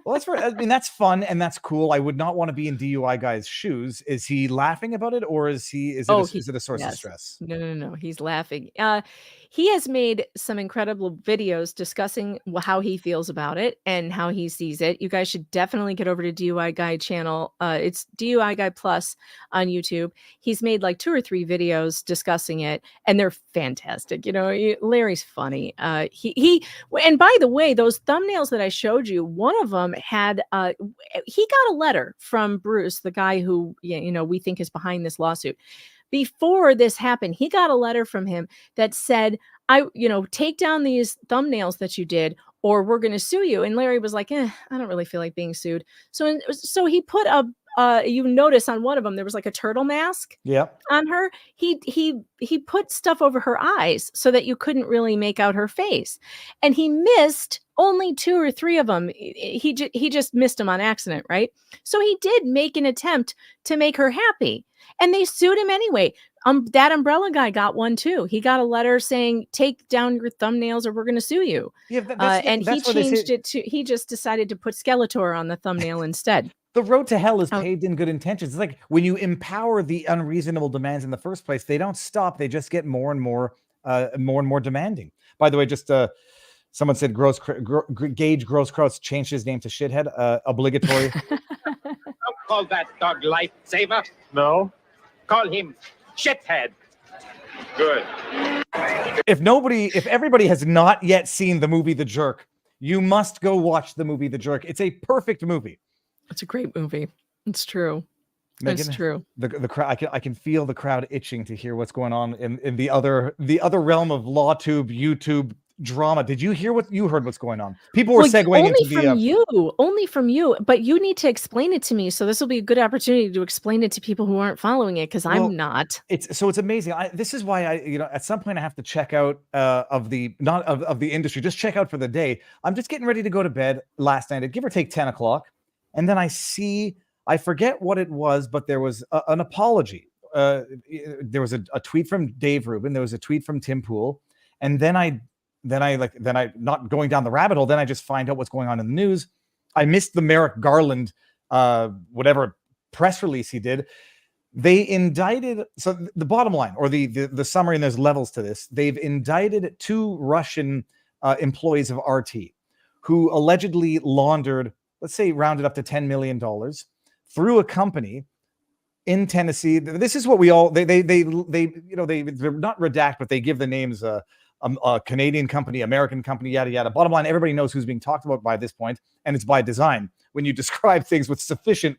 Well, that's fun and that's cool. I would not want to be in DUI guy's shoes. Is he laughing about it, or is it a source of stress? No. He's laughing. He has made some incredible videos discussing how he feels about it and how he sees it. You guys should definitely get over to DUI Guy channel. It's DUI Guy Plus on YouTube. He's made like 2 or 3 videos discussing it, and they're fantastic. Larry's funny. He and by the way, those thumbnails that I showed you, one of them had he got a letter from Bruce, the guy who we think is behind this lawsuit. Before this happened, he got a letter from him that said, take down these thumbnails that you did, or we're going to sue you. And Larry was like, I don't really feel like being sued. So he put you notice on one of them, there was like a turtle mask on her. He put stuff over her eyes so that you couldn't really make out her face. And he missed only 2 or 3 of them. He just missed them on accident, right? So he did make an attempt to make her happy. And they sued him anyway. That umbrella guy got one too. He got a letter saying, take down your thumbnails or we're going to sue you. Yeah, and he changed it to, he just decided to put Skeletor on the thumbnail instead. The road to hell is paved in good intentions. It's like when you empower the unreasonable demands in the first place, they don't stop. They just get more and more demanding. By the way, just someone said Gage Grosskraut's changed his name to Shithead. Obligatory. Don't call that dog Lifesaver. No. Call him Shithead. Good. If everybody has not yet seen the movie The Jerk, you must go watch the movie The Jerk. It's a perfect movie. It's a great movie. It's true. Megan, it's true. The crowd. I can feel the crowd itching to hear what's going on in the other realm of LawTube, YouTube, drama. Did you hear what you heard? What's going on? People were Well, segueing only into the. only from you, but you need to explain it to me. So this will be a good opportunity to explain it to people who aren't following it, because Well, I'm not. It's amazing. This is why at some point I have to check out of the not of the industry. Just check out for the day. I'm just getting ready to go to bed last night at give or take 10 o'clock, and then I forget what it was, but there was an apology. There was a tweet from Dave Rubin. There was a tweet from Tim Pool, and then I not going down the rabbit hole. Then I just find out what's going on in the news. I missed the Merrick Garland whatever press release he did. They indicted. So the bottom line, or the summary, and there's levels to this. They've indicted 2 Russian employees of RT who allegedly laundered, let's say, rounded up to $10 million through a company in Tennessee. This is what we all they're not redact, but they give the names a Canadian company, American company, yada yada. Bottom line, everybody knows who's being talked about by this point, and it's by design. When you describe things with sufficient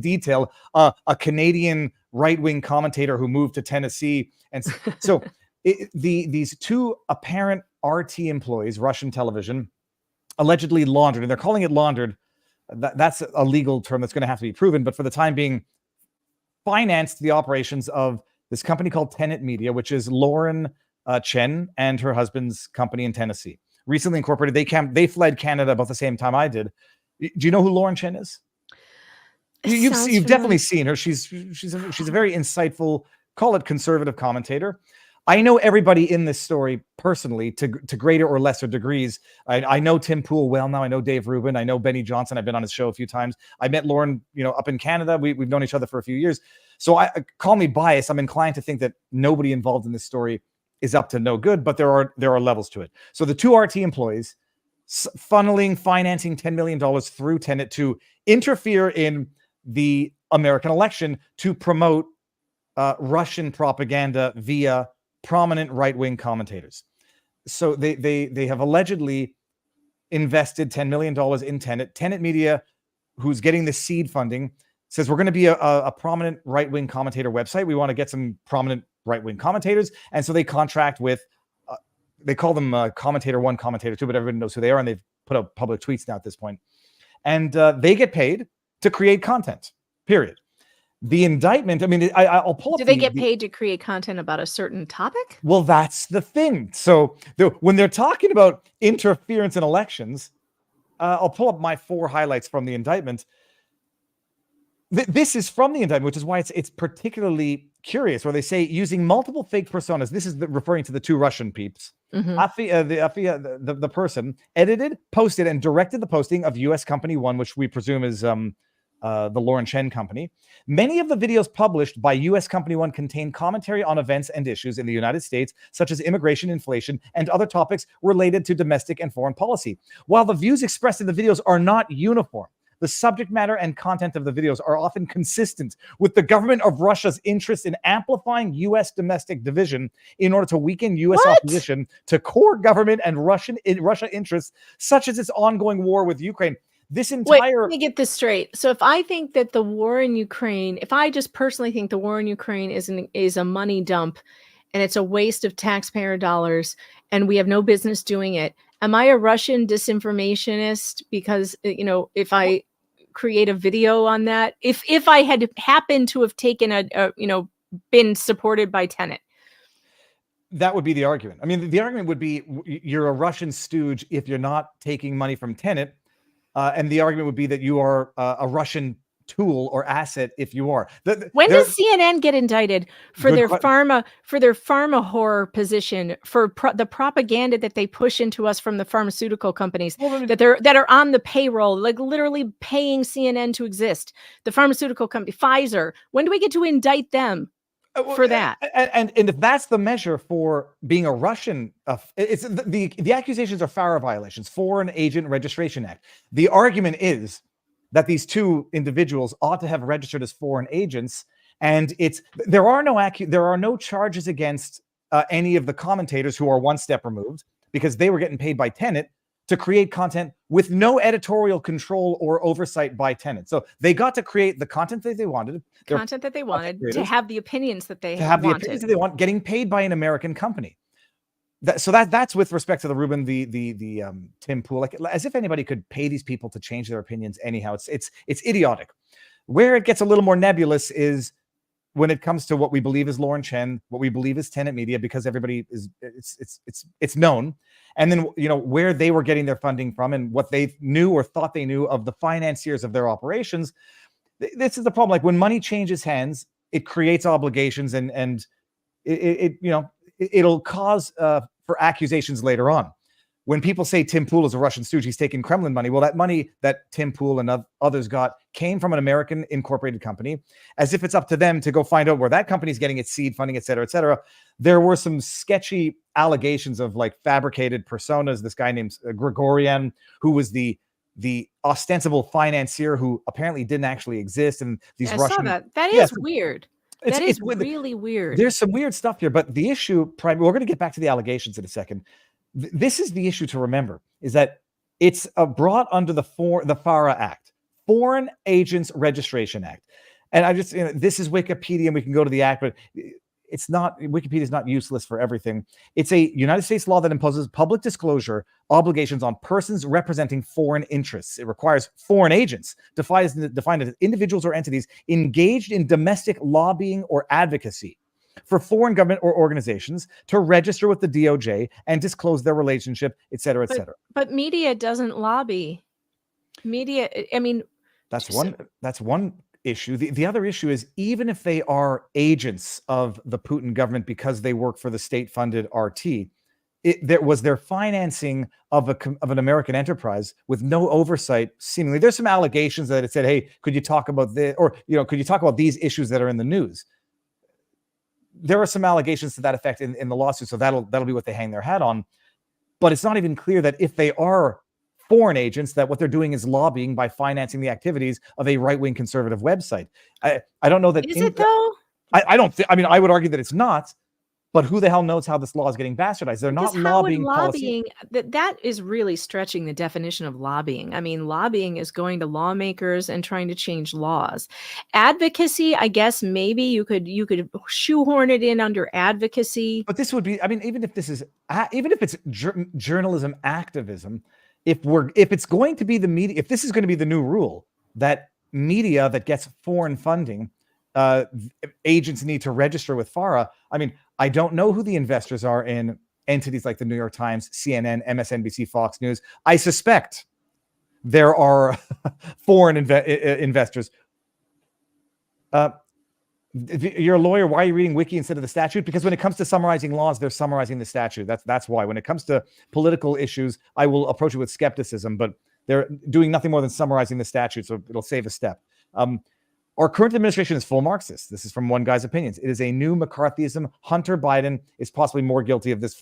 detail, a Canadian right-wing commentator who moved to Tennessee, and so these 2 apparent RT employees, Russian television, allegedly laundered, and they're calling it laundered. That's a legal term that's going to have to be proven, but for the time being, financed the operations of this company called Tenet Media, which is Lauren Chen and her husband's company in Tennessee. Recently incorporated. They fled Canada about the same time I did. Do you know who Lauren Chen is? You've definitely seen her. She's a very insightful, call it conservative commentator. I know everybody in this story personally to greater or lesser degrees. I know Tim Pool well now. I know Dave Rubin. I know Benny Johnson. I've been on his show a few times. I met Lauren, up in Canada. We've known each other for a few years. So I call me biased. I'm inclined to think that nobody involved in this story is up to no good, but there are levels to it. So the 2 RT employees financing $10 million through Tenet to interfere in the American election to promote Russian propaganda via prominent right-wing commentators. So they have allegedly invested $10 million in Tenet. Tenet Media, who's getting the seed funding, says we're going to be a prominent right-wing commentator website. We want to get some prominent right-wing commentators. And so they contract with, they call them Commentator 1, Commentator 2, but everybody knows who they are. And they've put up public tweets now at this point. And they get paid to create content, period. The indictment, I mean, I'll pull up. Do they get paid to create content about a certain topic? Well, that's the thing. So when they're talking about interference in elections, I'll pull up my 4 highlights from the indictment. This is from the indictment, which is why it's particularly curious, where they say using multiple fake personas. This is referring to the 2 Russian peeps. Mm-hmm. The person edited, posted, and directed the posting of U.S. Company 1, which we presume is the Lauren Chen company. Many of the videos published by U.S. Company 1 contain commentary on events and issues in the United States, such as immigration, inflation, and other topics related to domestic and foreign policy. While the views expressed in the videos are not uniform, the subject matter and content of the videos are often consistent with the government of Russia's interest in amplifying U.S. domestic division in order to weaken U.S. opposition to core government and Russia interests, such as its ongoing war with Ukraine. This entire... Wait, let me get this straight. So if I think that the war in Ukraine, if I just personally think the war in Ukraine is a money dump and it's a waste of taxpayer dollars and we have no business doing it, am I a Russian disinformationist? Because, if I create a video on that, if I had happened to have taken been supported by Tenet. That would be the argument. I mean, the argument would be you're a Russian stooge if you're not taking money from Tenet. And the argument would be that you are a Russian tool or asset if you are. When does CNN get indicted for their pharma horror position, for the propaganda that they push into us from the pharmaceutical companies that are on the payroll, like literally paying CNN to exist? The pharmaceutical company, Pfizer. When do we get to indict them for that? And if that's the measure for being a Russian, it's the accusations are FARA violations, Foreign Agent Registration Act. The argument is that these 2 individuals ought to have registered as foreign agents, and there are no charges against any of the commentators who are one step removed, because they were getting paid by Tenet to create content with no editorial control or oversight by Tenet. So they got to create the content that they wanted. To have the opinions that they wanted, getting paid by an American company. that's with respect to the Ruben, the Tim Pool, like as if anybody could pay these people to change their opinions anyhow. It's idiotic. Where it gets a little more nebulous is when it comes to what we believe is Lauren Chen, what we believe is Tenet Media, because everybody is it's known, and then where they were getting their funding from and what they knew or thought they knew of the financiers of their operations. This is the problem. Like when money changes hands, it creates obligations, and it'll cause for accusations later on. When people say Tim Pool is a Russian stooge, he's taking Kremlin money. Well, that money that Tim Pool and others got came from an American incorporated company, as if it's up to them to go find out where that company's getting its seed funding, et cetera, et cetera. There were some sketchy allegations of like fabricated personas. This guy named Gregorian, who was the ostensible financier who apparently didn't actually exist. And these I Russian... saw that. That is weird. That is really weird. There's some weird stuff here, but the issue, we're going to get back to the allegations in a second. This is the issue to remember, is that it's brought under the FARA Act, Foreign Agents Registration Act. And I just, this is Wikipedia, and we can go to the act, but it's not, Wikipedia is not useless for everything. It's a United States law that imposes public disclosure obligations on persons representing foreign interests. It requires foreign agents, defined as individuals or entities engaged in domestic lobbying or advocacy for foreign government or organizations to register with the DOJ and disclose their relationship, et cetera, et cetera. But media doesn't lobby. Media, I mean... That's one issue. The other issue is, even if they are agents of the Putin government because they work for the state-funded RT, there was their financing of an American enterprise with no oversight, seemingly. There's some allegations that it said, hey, could you talk about this? Or, could you talk about these issues that are in the news? There are some allegations to that effect in the lawsuit, so that'll be what they hang their hat on. But it's not even clear that if they are foreign agents, that what they're doing is lobbying by financing the activities of a right-wing conservative website. I don't know that. Is it though? I don't think. I mean, I would argue that it's not. But who the hell knows how this law is getting bastardized? They're not lobbying policy. That is really stretching the definition of lobbying. I mean, lobbying is going to lawmakers and trying to change laws. Advocacy, I guess maybe you could shoehorn it in under advocacy. But this would be, I mean, even if it's journalism activism, if it's going to be the media, if this is going to be the new rule that media that gets foreign funding, agents need to register with FARA. I mean, I don't know who the investors are in entities like the New York Times, CNN, MSNBC, Fox News. I suspect there are foreign investors. You're a lawyer. Why are you reading Wiki instead of the statute? Because when it comes to summarizing laws, they're summarizing the statute. That's why. When it comes to political issues, I will approach it with skepticism, but they're doing nothing more than summarizing the statute, so it'll save a step. Our current administration is full Marxist. This is from one guy's opinions. It is a new McCarthyism. Hunter Biden is possibly more guilty of this.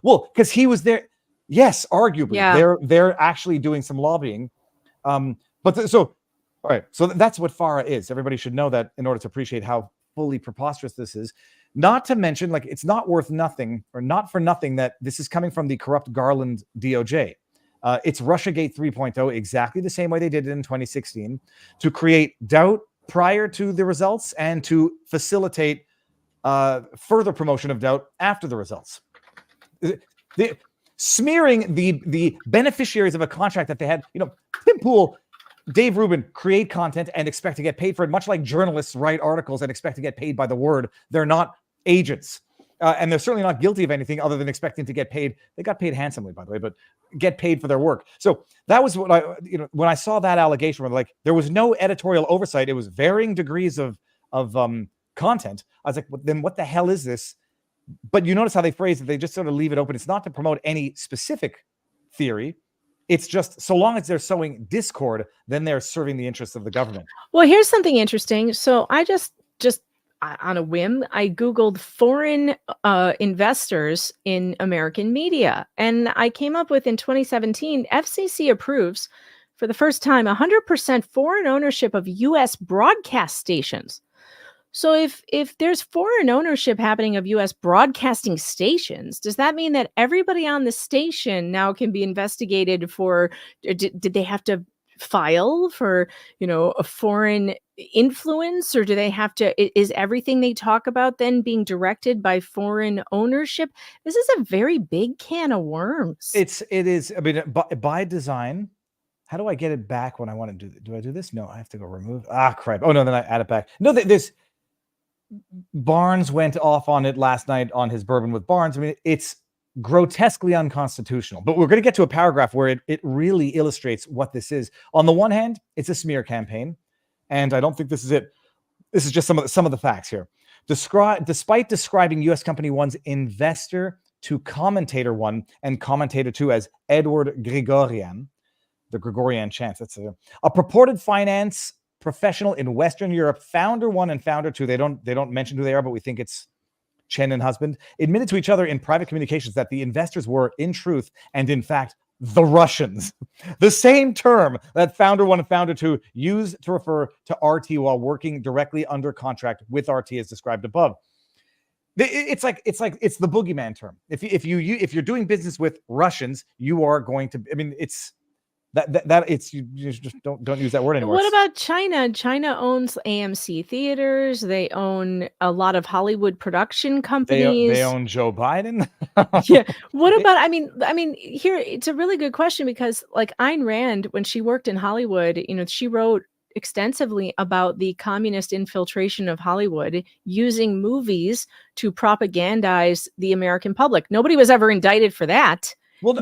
Well, because he was there. Yes, arguably, yeah. They're actually doing some lobbying. All right. So that's what FARA is. Everybody should know that in order to appreciate how fully preposterous this is. Not to mention, like, it's not worth nothing, or not for nothing, that this is coming from the corrupt Garland DOJ. It's RussiaGate 3.0, exactly the same way they did it in 2016, to create doubt prior to the results and to facilitate further promotion of doubt after the results. Smearing the beneficiaries of a contract that they had, Tim Pool, Dave Rubin create content and expect to get paid for it, much like journalists write articles and expect to get paid by the word. They're not agents. And they're certainly not guilty of anything other than expecting to get paid. They got paid handsomely, by the way, but get paid for their work. So that was what when I saw that allegation, where like there was no editorial oversight, it was varying degrees of content. I was like, well, then what the hell is this? But you notice how they phrase it. They just sort of leave it open. It's not to promote any specific theory. It's just, so long as they're sowing discord, then they're serving the interests of the government. Well, here's something interesting. So I just on a whim, I Googled foreign investors in American media. And I came up with, in 2017, FCC approves for the first time 100% foreign ownership of U.S. broadcast stations. So if there's foreign ownership happening of U.S. broadcasting stations, does that mean that everybody on the station now can be investigated for, did they have to file for, a foreign influence, or do they have to, is everything they talk about then being directed by foreign ownership? This is a very big can of worms. It is. I mean, by design. How do I get it back when I want to do I do this? No, I have to go remove. Crap. Oh, no, then I add it back. No, this Barnes went off on it last night on his Bourbon with Barnes. I mean, it's grotesquely unconstitutional, but we're going to get to a paragraph where it really illustrates what this is. On the one hand, it's a smear campaign, and I don't think this is it. This is just some of the facts here. Despite describing U.S. Company One's investor to commentator one and commentator two as Edward Grigorian, the Gregorian chants. That's a purported finance professional in Western Europe. Founder one and founder two. They don't mention who they are, but we think it's Chen and husband. Admitted to each other in private communications that the investors were, in truth and in fact, the Russians. The same term that founder one and founder two used to refer to RT while working directly under contract with RT, as described above. It's like it's the boogeyman term. If you're doing business with Russians, you are going to. I mean, it's. That it's you just don't use that word anymore. What about China? China owns AMC theaters. They own a lot of Hollywood production companies. They own Joe Biden. Yeah. What about? I mean, here it's a really good question, because like Ayn Rand, when she worked in Hollywood, she wrote extensively about the communist infiltration of Hollywood using movies to propagandize the American public. Nobody was ever indicted for that. Well,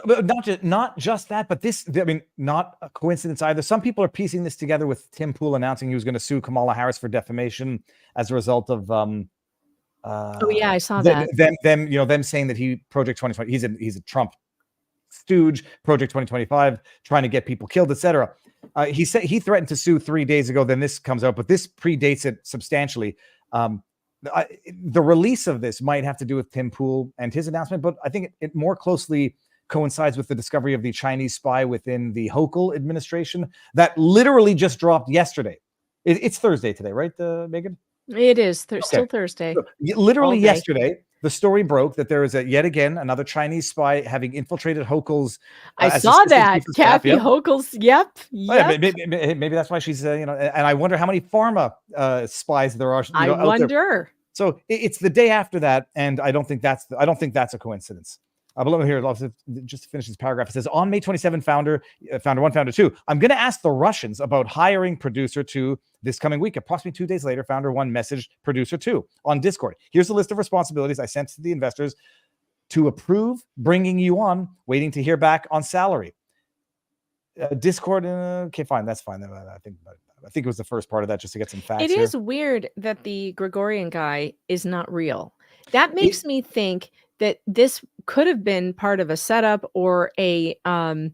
not just that, but this, I mean, not a coincidence either. Some people are piecing this together with Tim Pool announcing he was going to sue Kamala Harris for defamation as a result of oh yeah, I saw that. Them saying that Project 2020, he's a Trump stooge, Project 2025, trying to get people killed, etc. He said he threatened to sue 3 days ago. Then this comes out, but this predates it substantially. The release of this might have to do with Tim Pool and his announcement, but I think it more closely coincides with the discovery of the Chinese spy within the Hochul administration that literally just dropped yesterday. It's Thursday today, right, Megan? It is. Still Thursday. So, literally yesterday, the story broke that there is yet again another Chinese spy having infiltrated Hochul's. I saw that. Kathy Hochul's. Yep. Oh, yeah, maybe that's why she's, and I wonder how many pharma spies there are. I wonder. So it's the day after that, and I don't think that's a coincidence. But let me hear just to finish this paragraph. It says, on May 27, founder one, founder two, I'm going to ask the Russians about hiring producer two this coming week. Approximately 2 days later, founder one messaged producer two on Discord. Here's a list of responsibilities I sent to the investors to approve bringing you on, waiting to hear back on salary. Discord, okay, fine, that's fine. I think it was the first part of that, just to get some facts. It is weird that the Gregorian guy is not real. That makes me think that this could have been part of a setup or an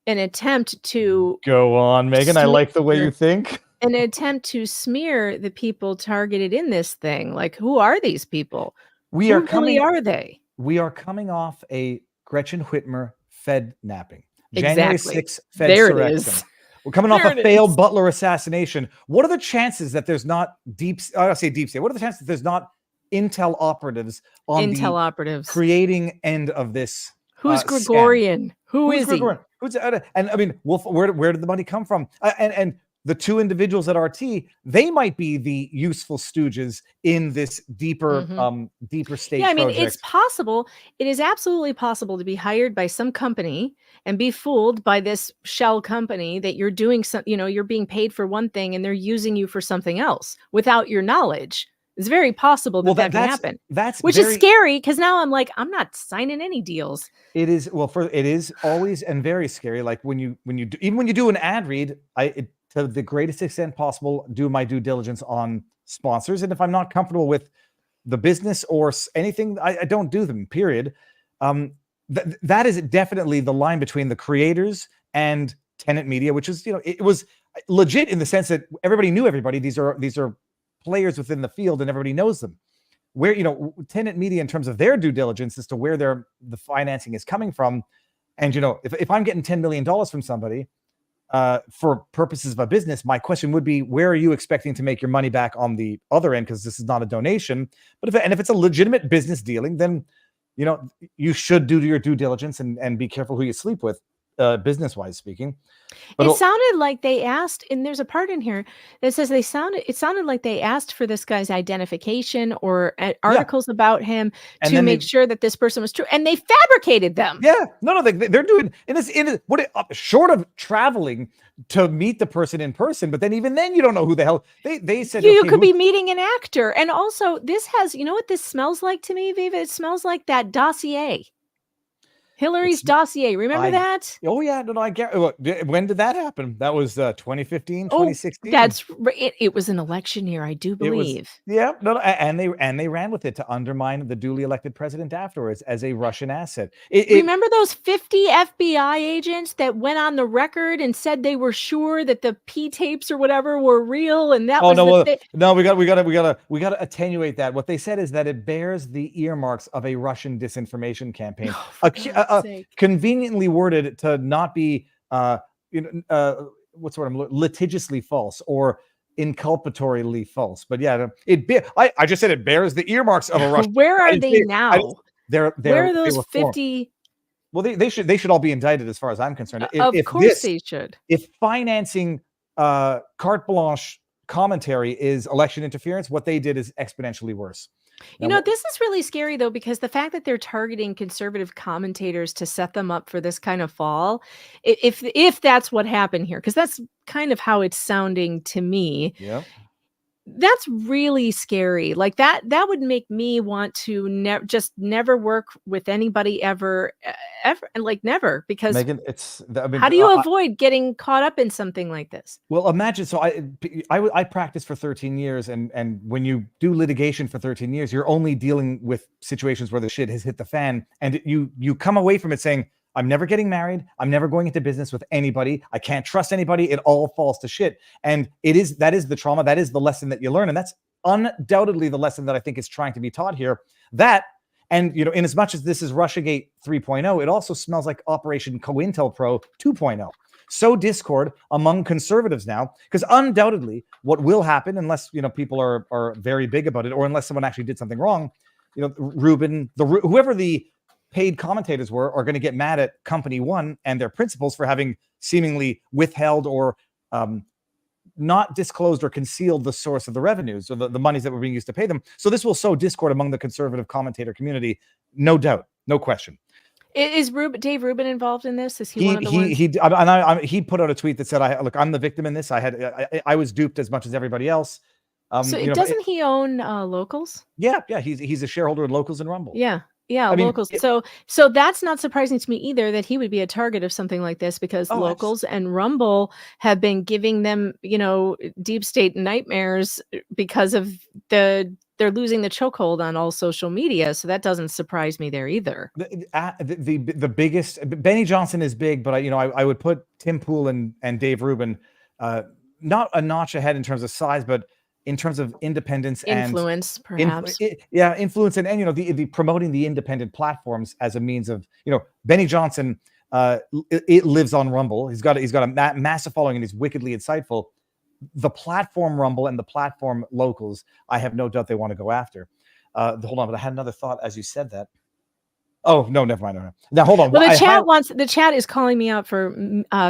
attempt to go on, Megan. I like the way you think. An attempt to smear the people targeted in this thing. Like, who are these people? Who are they? We are coming off a Gretchen Whitmer Fed napping. Exactly. January 6th Fed surrection. It is. We're coming off a failed Butler assassination. What are the chances that there's not deep state? What are the chances that there's not Intel operatives on the creating end of this? Who's Gregorian? Scam? Who is Gregorian? And I mean, where did the money come from? And the two individuals at RT, they might be the useful stooges in this deeper state. Yeah, I mean, project. it's possible. It is absolutely possible to be hired by some company and be fooled by this shell company that you're doing you're being paid for one thing and they're using you for something else without your knowledge. It's very possible that can happen. Which is scary, because now I'm like, I'm not signing any deals. It is it is always and very scary. Like when you do an ad read, to the greatest extent possible, do my due diligence on sponsors, and if I'm not comfortable with the business or anything, I don't do them. Period. That is definitely the line between the creators and tenant media, which is it was legit in the sense that everybody knew everybody. These are players within the field and everybody knows them. Where tenant media, in terms of their due diligence as to where the financing is coming from, and if I'm getting $10 million from somebody for purposes of a business, my question would be, where are you expecting to make your money back on the other end? Because this is not a donation. But if it's a legitimate business dealing, then you should do your due diligence and be careful who you sleep with. business-wise speaking. But It sounded like they asked, and there's a part in here that says it sounded like they asked for this guy's identification or articles about him And to then make sure that this person was true, and they fabricated them. Yeah, no, they're doing short of traveling to meet the person in person, but then even then you don't know who the hell they said. You okay, could be meeting an actor, and also this has, you know what this smells like to me, Viva? It smells like that dossier. Hillary's dossier. Remember that? Oh yeah, no, I get. Look, when did that happen? That was 2015, Oh, 2016. it was an election year, I do believe. And they ran with it to undermine the duly elected president afterwards as a Russian asset. Remember those 50 FBI agents that went on the record and said they were sure that the P tapes or whatever were real, and that was we got to attenuate that. What they said is that it bears the earmarks of a Russian disinformation campaign. Conveniently worded to not be what's the word, litigiously false or inculpatorily false. But yeah, I just said it bears the earmarks of a Russian. Where are they now? Where are those 50? Well, they should all be indicted as far as I'm concerned. Of course they should. If financing carte blanche commentary is election interference, what they did is exponentially worse. You know, this is really scary, though, because the fact that they're targeting conservative commentators to set them up for this kind of fall, if that's what happened here, because that's kind of how it's sounding to me. Yeah. That's really scary. Like that would make me want to never work with anybody ever, like never, because Megan, how do you avoid getting caught up in something like this? Well, imagine. So I practiced for 13 years, and when you do litigation for 13 years, you're only dealing with situations where the shit has hit the fan, and you come away from it saying, I'm never getting married. I'm never going into business with anybody. I can't trust anybody. It all falls to shit. And that is the trauma. That is the lesson that you learn. And that's undoubtedly the lesson that I think is trying to be taught here. That, and in as much as this is RussiaGate 3.0, it also smells like Operation COINTELPRO 2.0. So discord among conservatives now, because undoubtedly what will happen, unless people are very big about it, or unless someone actually did something wrong, Rubin, whoever the paid commentators are going to get mad at Company One and their principals for having seemingly withheld or not disclosed or concealed the source of the revenues or the monies that were being used to pay them. So this will sow discord among the conservative commentator community, no doubt, no question. Is Dave Rubin involved in this? Is he one of the ones? He put out a tweet that said, I'm the victim in this. I was duped as much as everybody else. Doesn't he own Locals? Yeah. He's a shareholder in Locals and Rumble. Yeah, Locals. So that's not surprising to me either that he would be a target of something like this, because Locals and Rumble have been giving them, deep state nightmares because of they're losing the chokehold on all social media. So that doesn't surprise me there either. The biggest, Benny Johnson is big, but I would put Tim Pool and Dave Rubin not a notch ahead in terms of size, but in terms of independence influence, perhaps. Influence and the promoting the independent platforms as a means of, Benny Johnson, it lives on Rumble. He's got a massive following and he's wickedly insightful. The platform Rumble and the platform Locals, I have no doubt they want to go after. Hold on, but I had another thought as you said that. Oh, no, never mind. No. Now, hold on. Well, the chat is calling me out for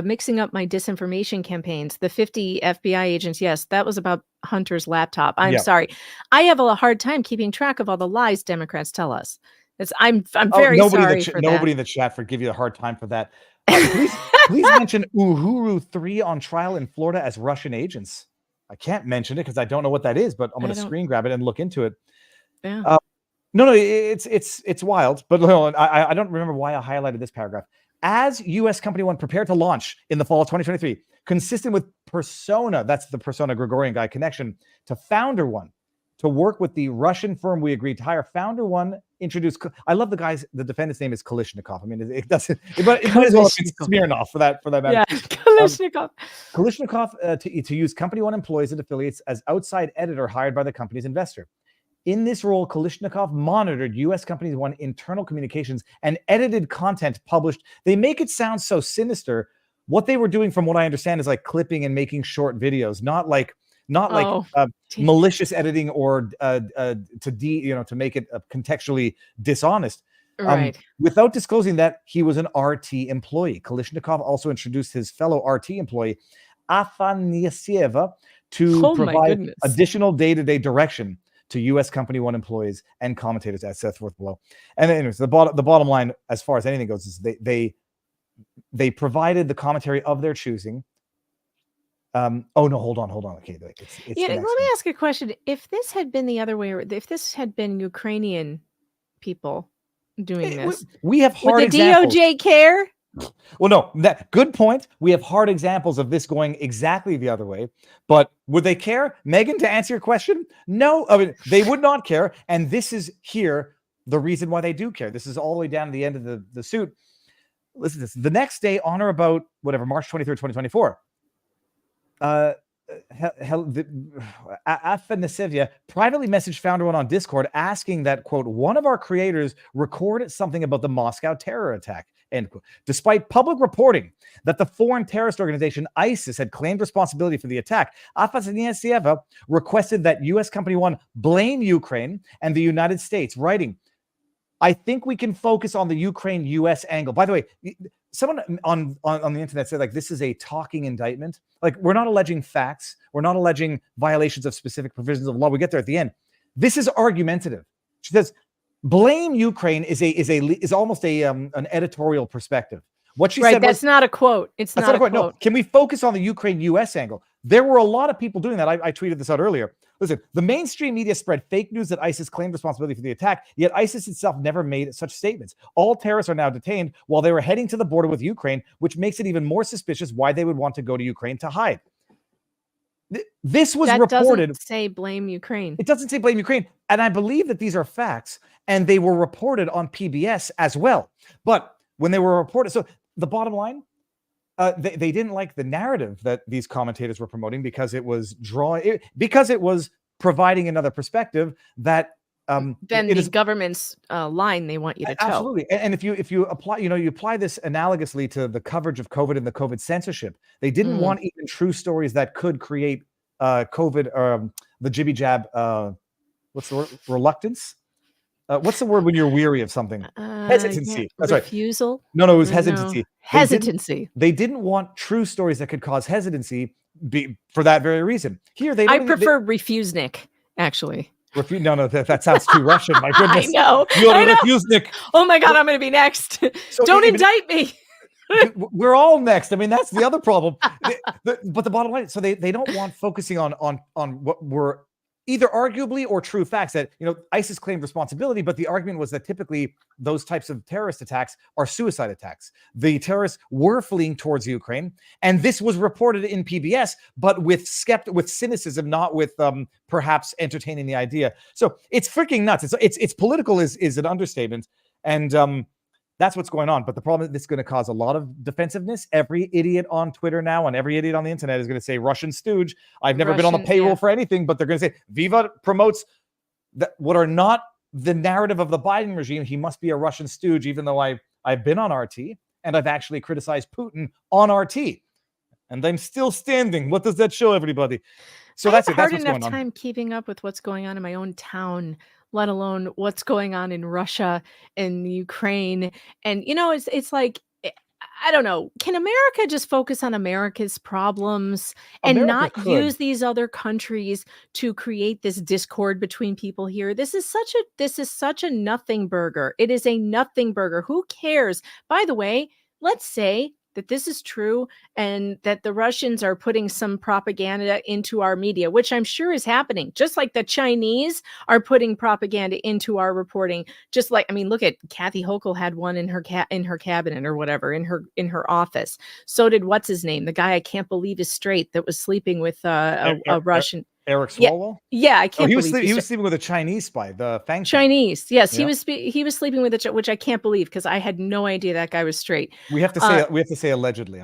mixing up my disinformation campaigns. The 50 FBI agents. Yes, that was about Hunter's laptop. I'm sorry. I have a hard time keeping track of all the lies Democrats tell us. I'm very sorry for that. Nobody in the chat for give you a hard time for that. Please mention Uhuru 3 on trial in Florida as Russian agents. I can't mention it because I don't know what that is, but I'm going to screen grab it and look into it. Yeah. No, it's wild. But I don't remember why I highlighted this paragraph. As U.S. Company One prepared to launch in the fall of 2023, consistent with Persona, that's the Persona Gregorian guy connection, to Founder One, to work with the Russian firm we agreed to hire. Founder One introduced. I love the defendant's name is Kalishnikov. I mean, it doesn't. But it might as well be Smirnov for that matter. Yeah, Kalishnikov. Kalishnikov to use Company One employees and affiliates as outside editor hired by the company's investor. In this role, Kalishnikov monitored U.S. Company One internal communications and edited content published. They make it sound so sinister. What they were doing, from what I understand, is like clipping and making short videos, not like malicious editing or to make it contextually dishonest. Right. Without disclosing that he was an RT employee. Kalishnikov also introduced his fellow RT employee, Afanasieva, to Oh my provide goodness. additional day-to-day direction to U.S. Company One employees and commentators, as set forth below. And anyways, the bottom line, as far as anything goes, is they provided the commentary of their choosing. Oh no, hold on. Okay, it's Yeah, the let next me one. ask a question. If this had been the other way, if this had been Ukrainian people doing this, We have would hard the examples. DOJ care? Well, no, good point. We have hard examples of this going exactly the other way. But would they care? Megan, to answer your question, no. I mean, they would not care. And this is here the reason why they do care. This is all the way down to the end of the suit. Listen to this. The next day, on or about March 23rd, 2024, Afanasyev privately messaged Founder One on Discord asking that, quote, one of our creators recorded something about the Moscow terror attack, end quote. Despite public reporting that the foreign terrorist organization ISIS had claimed responsibility for the attack, Afanasyev requested that U.S. Company One blame Ukraine and the United States, writing, I think we can focus on the Ukraine-U.S. angle. By the way, someone on the internet said, like, this is a talking indictment. Like, we're not alleging facts. We're not alleging violations of specific provisions of law. We get there at the end. This is argumentative. She says, blame Ukraine is almost an editorial perspective. What she said that's not a quote. It's not a quote. No, can we focus on the Ukraine-U.S. angle? There were a lot of people doing that. I tweeted this out earlier. Listen, the mainstream media spread fake news that ISIS claimed responsibility for the attack, yet ISIS itself never made such statements. All terrorists are now detained while they were heading to the border with Ukraine, which makes it even more suspicious why they would want to go to Ukraine to hide. This was reported. Doesn't say blame Ukraine. It doesn't say blame Ukraine. And I believe that these are facts, and they were reported on PBS as well. But when they were reported, so the bottom line, they didn't like the narrative that these commentators were promoting because it was providing another perspective that then the government's line they want you to tell. Absolutely. And if you apply, you apply this analogously to the coverage of COVID and the COVID censorship, they didn't want even true stories that could create COVID, the jibby jab, what's the word? Reluctance? What's the word when you're weary of something? Hesitancy. Yeah. That's refusal? Right. No, it was hesitancy. No. Hesitancy. They didn't want true stories that could cause hesitancy for that very reason. Here, I prefer refusnik, actually. No, that sounds too Russian. My goodness. I know. You're a refusnik. Oh my God, I'm going to be next. So don't indict me. We're all next. I mean, that's the other problem. But the bottom line, so they don't want focusing on what were either arguably or true facts that, ISIS claimed responsibility, but the argument was that typically those types of terrorist attacks are suicide attacks. The terrorists were fleeing towards Ukraine, and this was reported in PBS, but with cynicism, not with perhaps entertaining the idea. So it's freaking nuts. It's political is an understatement, and that's what's going on. But the problem is this is going to cause a lot of defensiveness. Every idiot on Twitter now and every idiot on the internet is going to say Russian stooge. I've never been on the payroll for anything, but they're going to say Viva promotes what are not the narrative of the Biden regime. He must be a Russian stooge, even though I've been on RT and I've actually criticized Putin on RT. And I'm still standing. What does that show, everybody? So that's it. That's what's going on. I have a hard enough time keeping up with what's going on in my own town, let alone what's going on in Russia and Ukraine. And, it's like, I don't know. Can America just focus on America's problems and not use these other countries to create this discord between people here? This is such a nothing burger. It is a nothing burger. Who cares? By the way, let's say that this is true and that the Russians are putting some propaganda into our media, which I'm sure is happening, just like the Chinese are putting propaganda into our reporting. Just like, look at Kathy Hochul had one in her cabinet or whatever, in her office. So did what's his name? The guy I can't believe is straight that was sleeping with a Russian. Eric Swalwell? Yeah, I can't. He was sleeping with a Chinese spy, the Fang Chinese. Yes, yeah. He was sleeping with which I can't believe because I had no idea that guy was straight. We have to say allegedly.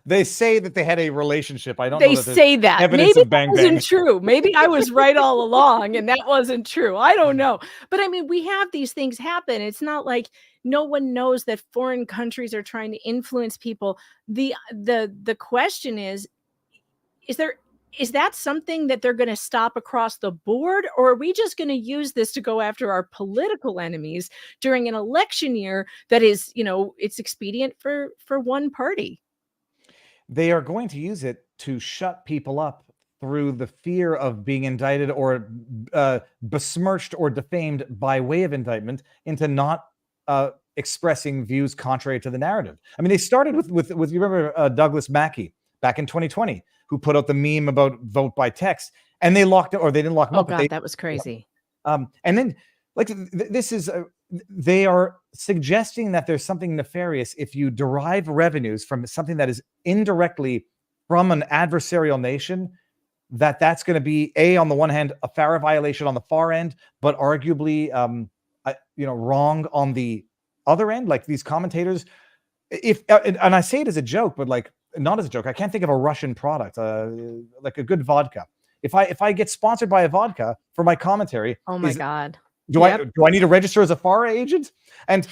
They say that they had a relationship. I don't. They know that say that. Maybe that wasn't true. Maybe I was right all along, and that wasn't true. I don't know. But we have these things happen. It's not like no one knows that foreign countries are trying to influence people. The question is there is that something that they're going to stop across the board, or are we just going to use this to go after our political enemies during an election year that is, it's expedient for one party? They are going to use it to shut people up through the fear of being indicted or besmirched or defamed by way of indictment into not expressing views contrary to the narrative. I mean, they started with you remember Douglas Mackey back in 2020, who put out the meme about vote by text, and they locked it, or they didn't lock him Oh up. God, that was crazy. And then this is they are suggesting that there's something nefarious if you derive revenues from something that is indirectly from an adversarial nation, that's going to be on the one hand a FARA violation on the far end, but arguably wrong on the other end. Like these commentators, and I say it as a joke, but like not as a joke, I can't think of a Russian product like a good vodka. If I get sponsored by a vodka for my commentary, oh my God, do I need to register as a FARA agent? And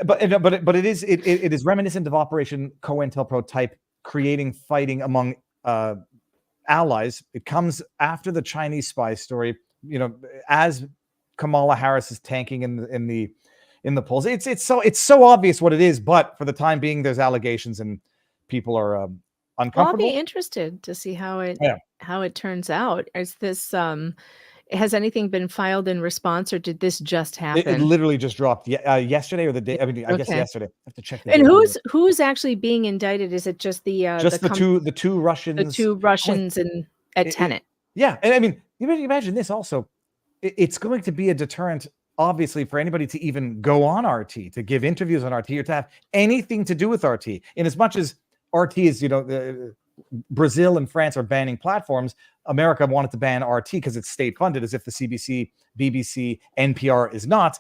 but it is reminiscent of Operation COINTELPRO type, creating fighting among allies. It comes after the Chinese spy story, as Kamala Harris is tanking in the polls. It's so obvious what it is, but for the time being, there's allegations and people are uncomfortable. Well, I'll be interested to see how it turns out. Is this has anything been filed in response, or did this just happen? It literally just dropped yesterday or the day. I mean, I guess yesterday. I have to check. And who's actually being indicted? Is it just the two Russians? The two Russians at Tenet. Yeah, and I mean, imagine this also. It's going to be a deterrent, obviously, for anybody to even go on RT, to give interviews on RT, or to have anything to do with RT. In as much as RT is, Brazil and France are banning platforms, America wanted to ban RT because it's state funded, as if the CBC, BBC, NPR is not.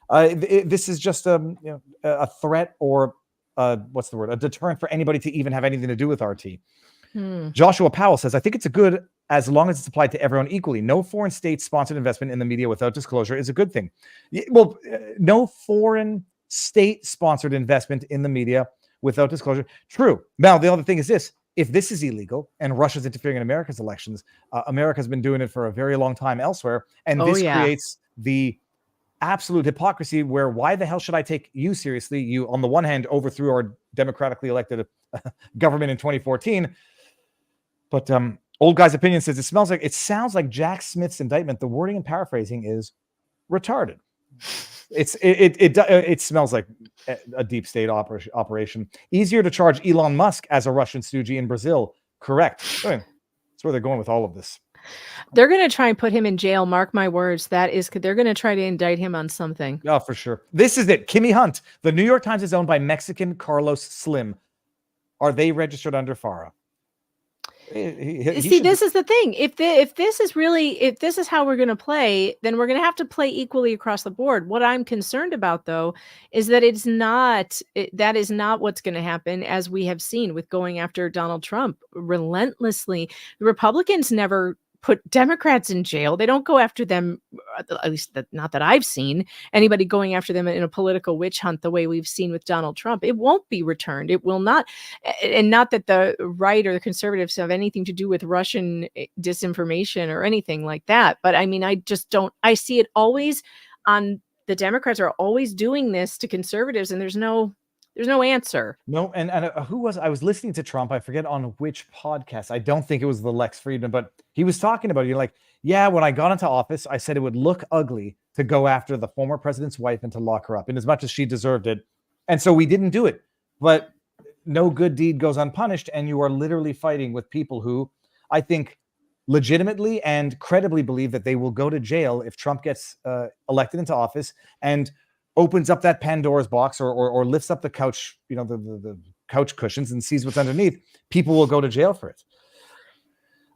This is just a threat, or what's the word? A deterrent for anybody to even have anything to do with RT. Joshua Powell says, I think it's a good as long as it's applied to everyone equally. No foreign state-sponsored investment in the media without disclosure is a good thing. Well, no foreign state-sponsored investment in the media without disclosure. True. Now, the other thing is this. If this is illegal and Russia's interfering in America's elections, America's been doing it for a very long time elsewhere. And this creates the absolute hypocrisy where why the hell should I take you seriously? You, on the one hand, overthrew our democratically elected government in 2014. But Old Guy's Opinion says, it sounds like Jack Smith's indictment. The wording and paraphrasing is retarded. It smells like a deep state operation. Easier to charge Elon Musk as a Russian stooge in Brazil. Correct. That's where they're going with all of this. They're going to try and put him in jail. Mark my words. They're going to try to indict him on something. Oh, for sure. This is it. Kimmy Hunt. The New York Times is owned by Mexican Carlos Slim. Are they registered under FARA? This is the thing. If this is how we're going to play, then we're going to have to play equally across the board. What I'm concerned about, though, is that that is not what's going to happen, as we have seen with going after Donald Trump relentlessly. The Republicans never put Democrats in jail. They don't go after them, at least not that I've seen anybody going after them in a political witch hunt the way we've seen with Donald Trump. It won't be returned. It will not. And not that the right or the conservatives have anything to do with Russian disinformation or anything like that. But I mean, I see it always on the Democrats are always doing this to conservatives, and there's no answer. No, and I was listening to Trump, I forget on which podcast. I don't think it was the Lex Friedman, but he was talking about it. You're like, yeah, when I got into office, I said it would look ugly to go after the former president's wife and to lock her up, in as much as she deserved it. And so we didn't do it. But no good deed goes unpunished, and you are literally fighting with people who I think legitimately and credibly believe that they will go to jail if Trump gets elected into office and opens up that Pandora's box or lifts up the couch, the couch cushions and sees what's underneath. People will go to jail for it.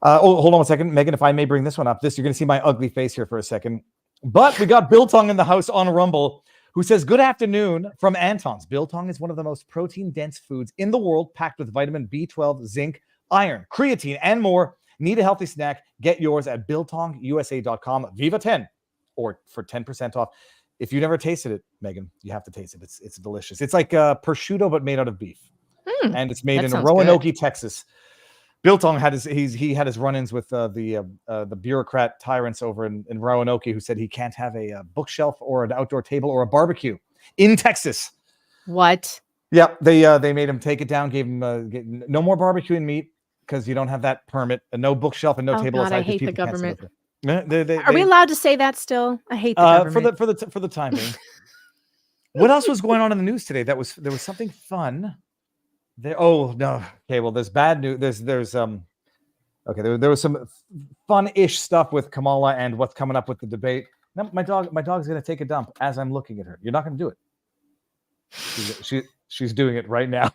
Hold on one second, Megan, if I may bring this one up. You're going to see my ugly face here for a second. But we got Biltong in the house on Rumble, who says, good afternoon from Anton's. Biltong is one of the most protein-dense foods in the world, packed with vitamin B12, zinc, iron, creatine, and more. Need a healthy snack? Get yours at BiltongUSA.com. Viva 10, or for 10% off. If you never tasted it, Megan, you have to taste it. It's delicious. It's like prosciutto, but made out of beef. And it's made in Roanoke, Texas. Biltong had he had his run-ins with the bureaucrat tyrants over in Roanoke who said he can't have a bookshelf or an outdoor table or a barbecue in Texas. What? Yeah, they made him take it down, gave him no more barbecuing meat because you don't have that permit, and no bookshelf and no Oh table God, outside. I 'cause hate the people can't sit government. there. Are we allowed to say that still? I hate the government. For the time being. What else was going on in the news today? There was something fun. There. Oh no. Okay. Well, there's bad news. There's Okay. There was some fun-ish stuff with Kamala and what's coming up with the debate. No, my dog's gonna take a dump as I'm looking at her. You're not gonna do it. She's doing it right now.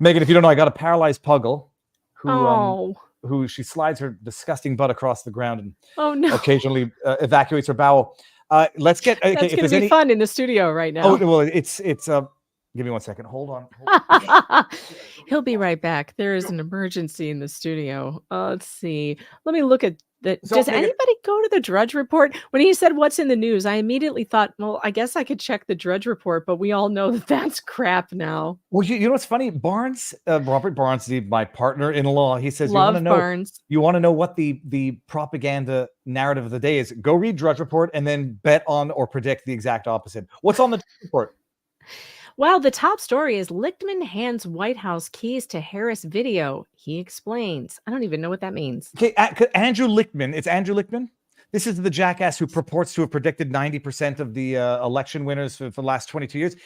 Megan, if you don't know, I got a paralyzed puggle who she slides her disgusting butt across the ground and occasionally evacuates her bowel. Let's get. Okay, That's going to be fun in the studio right now. Oh well, it's. Give me 1 second. Hold on. He'll be right back. There is an emergency in the studio. Let's see. Let me look at that. So, Does Megan, anybody go to the Drudge Report? When he said what's in the news, I immediately thought, well, I guess I could check the Drudge Report, but we all know that that's crap now. Well, you know what's funny? Barnes, Robert Barnes, my partner-in-law, he says, Love you want to know what the propaganda narrative of the day is? Go read Drudge Report and then bet on or predict the exact opposite. What's on the Drudge Report? Well, the top story is Lichtman hands White House keys to Harris video. He explains. I don't even know what that means. Okay, Andrew Lichtman. It's Andrew Lichtman. This is the jackass who purports to have predicted 90% of the election winners for the last 22 years.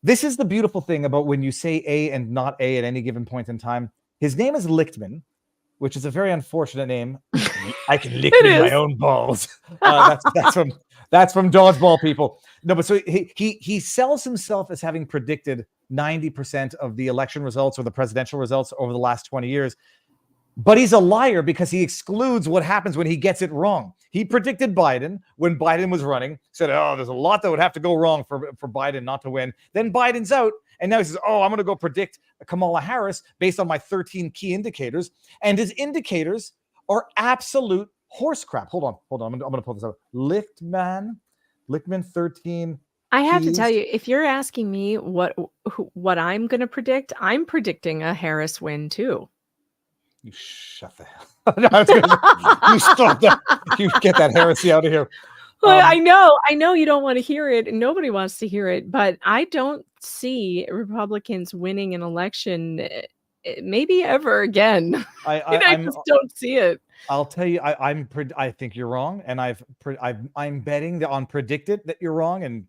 This is the beautiful thing about when you say A and not A at any given point in time. His name is Lichtman, which is a very unfortunate name. I can lick my own balls. That's from dodgeball people. No, but so he sells himself as having predicted 90% of the election results or the presidential results over the last 20 years. But he's a liar because he excludes what happens when he gets it wrong. He predicted Biden when Biden was running, said, oh, there's a lot that would have to go wrong for Biden not to win. Then Biden's out. And now he says, oh, I'm going to go predict Kamala Harris based on my 13 key indicators. And his indicators are absolute horse crap. Hold on. I'm going to pull this up. Lichtman 13. I have to tell you, if you're asking me what I'm going to predict, I'm predicting a Harris win too. You shut the hell. You stop that. You get that heresy out of here. Well, I know you don't want to hear it, and nobody wants to hear it, but I don't see Republicans winning an election maybe ever again. I just don't see it. I'll tell you, I think you're wrong, and I'm betting on predicted that you're wrong, and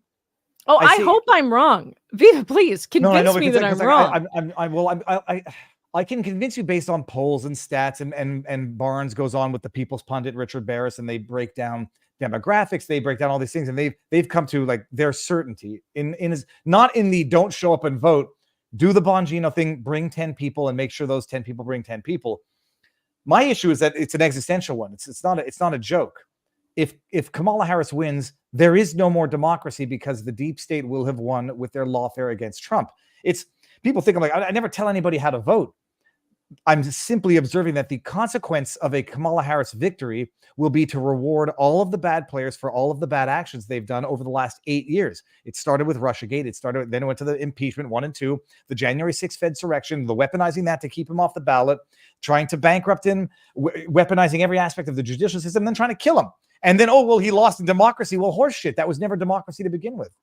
I hope I'm wrong. Viva, please convince me that I'm wrong. I can convince you based on polls and stats, and Barnes goes on with the People's Pundit, Richard Barris, and they break down demographics, they break down all these things, and they've come to like their certainty not in the don't show up and vote, do the Bongino thing, bring 10 people and make sure those 10 people bring 10 people. My issue is that it's an existential one. It's not a joke. If Kamala Harris wins, there is no more democracy because the deep state will have won with their lawfare against Trump. It's people think I'm like, I never tell anybody how to vote. I'm simply observing that the consequence of a Kamala Harris victory will be to reward all of the bad players for all of the bad actions they've done over the last 8 years. It started with RussiaGate. Then it went to the impeachment 1 and 2, the January 6th Fedsurrection, the weaponizing that to keep him off the ballot, trying to bankrupt him, weaponizing every aspect of the judicial system, then trying to kill him. And then, he lost in democracy. Well, horse shit. That was never democracy to begin with.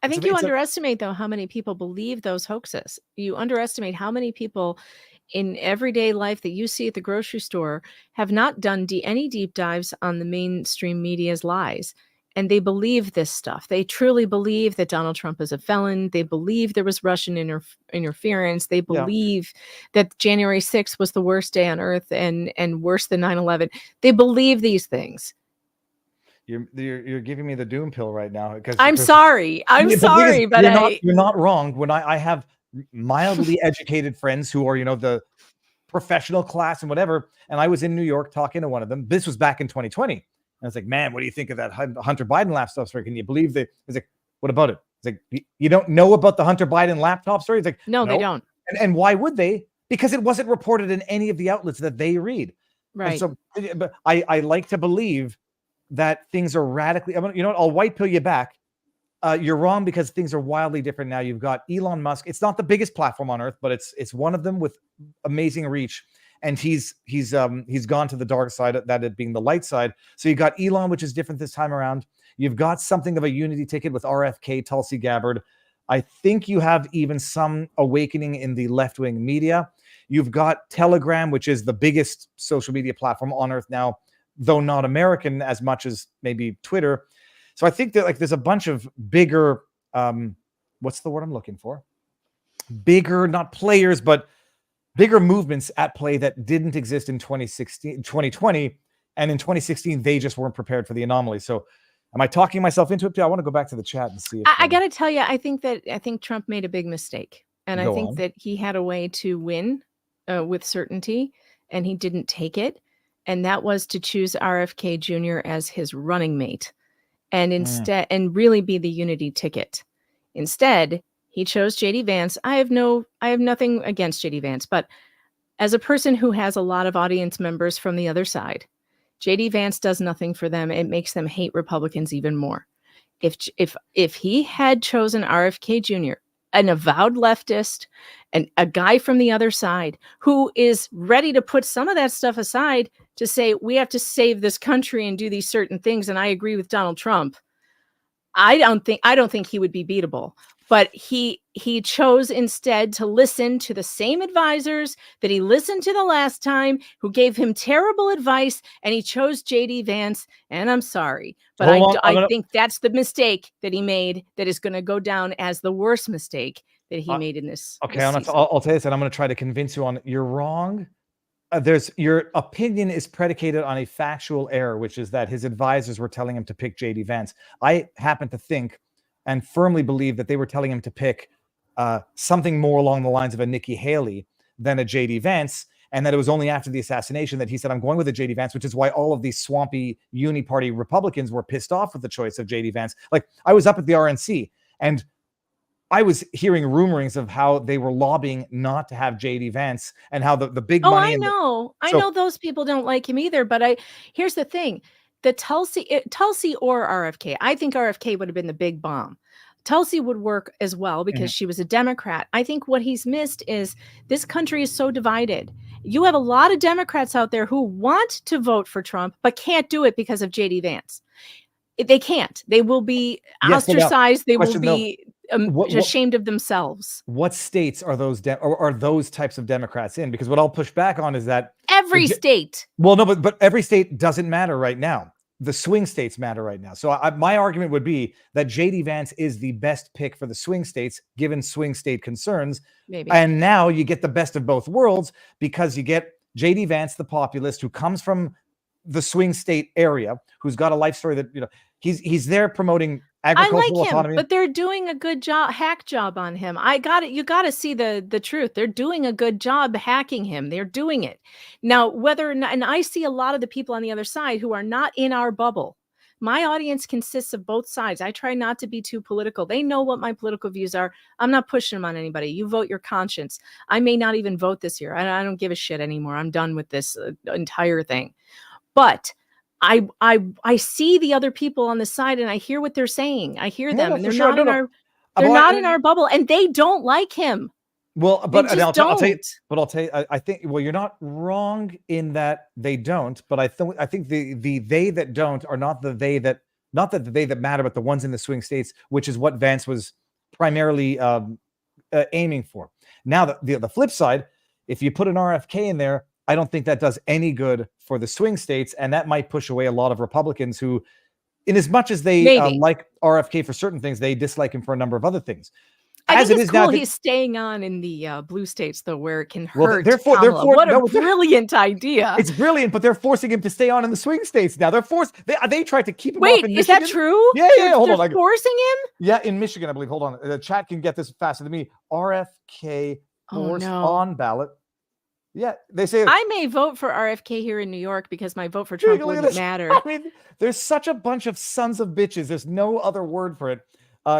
I think you underestimate, though, how many people believe those hoaxes. You underestimate how many people in everyday life that you see at the grocery store have not done any deep dives on the mainstream media's lies. And they believe this stuff. They truly believe that Donald Trump is a felon. They believe there was Russian interference. They believe that January 6th was the worst day on earth and worse than 9/11. They believe these things. You're giving me the doom pill right now. I'm sorry, but you're not wrong. When I have mildly educated friends who are, the professional class and whatever, and I was in New York talking to one of them. This was back in 2020. And I was like, man, what do you think of that Hunter Biden laptop story? Can you believe that? I was like, what about it? It's like, you don't know about the Hunter Biden laptop story? It's like, no, they don't. And why would they? Because it wasn't reported in any of the outlets that they read. Right. And so, but I like to believe that things are radically, you know what? I'll white pill you back. you're wrong because things are wildly different now. You've got Elon Musk. It's not the biggest platform on earth, but it's one of them with amazing reach. And he's gone to the dark side, that it being the light side. So you got Elon, which is different this time around. You've got something of a unity ticket with RFK, Tulsi Gabbard. I think you have even some awakening in the left-wing media. You've got Telegram, which is the biggest social media platform on earth now, though not American as much as maybe Twitter. So I think that there's a bunch of bigger, what's the word I'm looking for? Bigger, not players, but bigger movements at play that didn't exist in 2020. And in 2016, they just weren't prepared for the anomaly. So am I talking myself into it? I want to go back to the chat and see. I got to tell you, I think Trump made a big mistake. And I think that he had a way to win with certainty, and he didn't take it. And that was to choose RFK Jr. as his running mate. And instead, and really be the unity ticket. Instead, he chose JD Vance. I have nothing against JD Vance, but as a person who has a lot of audience members from the other side, JD Vance does nothing for them. It makes them hate Republicans even more. If he had chosen RFK Jr., an avowed leftist, and a guy from the other side who is ready to put some of that stuff aside to say, we have to save this country and do these certain things. And I agree with Donald Trump. I don't think he would be beatable, but he chose instead to listen to the same advisors that he listened to the last time, who gave him terrible advice, and he chose JD Vance. And I'm sorry, but I think that's the mistake that he made that is going to go down as the worst mistake that he made in this. Okay, I'll tell you this, and I'm going to try to convince you on you're wrong. Your opinion is predicated on a factual error, which is that his advisors were telling him to pick JD Vance. I happen to think and firmly believe that they were telling him to pick something more along the lines of a Nikki Haley than a JD Vance, and that it was only after the assassination that he said, I'm going with a JD Vance, which is why all of these swampy uni-party Republicans were pissed off with the choice of JD Vance. Like, I was up at the RNC, and I was hearing rumorings of how they were lobbying not to have JD Vance, and how the big money. I know those people don't like him either. But here's the thing: the Tulsi or RFK. I think RFK would have been the big bomb. Tulsi would work as well because she was a Democrat. I think what he's missed is this country is so divided. You have a lot of Democrats out there who want to vote for Trump but can't do it because of JD Vance. They can't. They will be ostracized. They will be ashamed of themselves. What states are those are those types of Democrats in? Because what I'll push back on is that every state. Well, no, but every state doesn't matter right now. The swing states matter right now. So my argument would be that JD Vance is the best pick for the swing states, given swing state concerns. Maybe. And now you get the best of both worlds, because you get JD Vance, the populist, who comes from the swing state area, who's got a life story that, he's there promoting agricultural autonomy. But they're doing a good hack job on him. You got to see the truth. They're doing a good job hacking him. They're doing it. Now, whether or not, and I see a lot of the people on the other side who are not in our bubble. My audience consists of both sides. I try not to be too political. They know what my political views are. I'm not pushing them on anybody. You vote your conscience. I may not even vote this year. I don't give a shit anymore. I'm done with this entire thing. But I see the other people on the side, and I hear what they're saying. I hear them, and they're not in our bubble, and they don't like him. Well, but I'll tell you, I think, well, you're not wrong in that they don't, but I think the they that don't are not the they that matter, but the ones in the swing states, which is what Vance was primarily aiming for. Now, the flip side, if you put an RFK in there, I don't think that does any good for the swing states, and that might push away a lot of Republicans who, in as much as they like RFK for certain things, they dislike him for a number of other things. I think it's cool he's staying on in the blue states, though, where it can hurt. What a brilliant idea! It's brilliant, but they're forcing him to stay on in the swing states now. They tried to keep him off in Michigan. Is that true? Yeah. Hold on, forcing him? Yeah, in Michigan, I believe. Hold on, the chat can get this faster than me. RFK forced on ballot. Yeah, they say I may vote for RFK here in New York because my vote for Trump wouldn't matter. I mean, there's such a bunch of sons of bitches. There's no other word for it.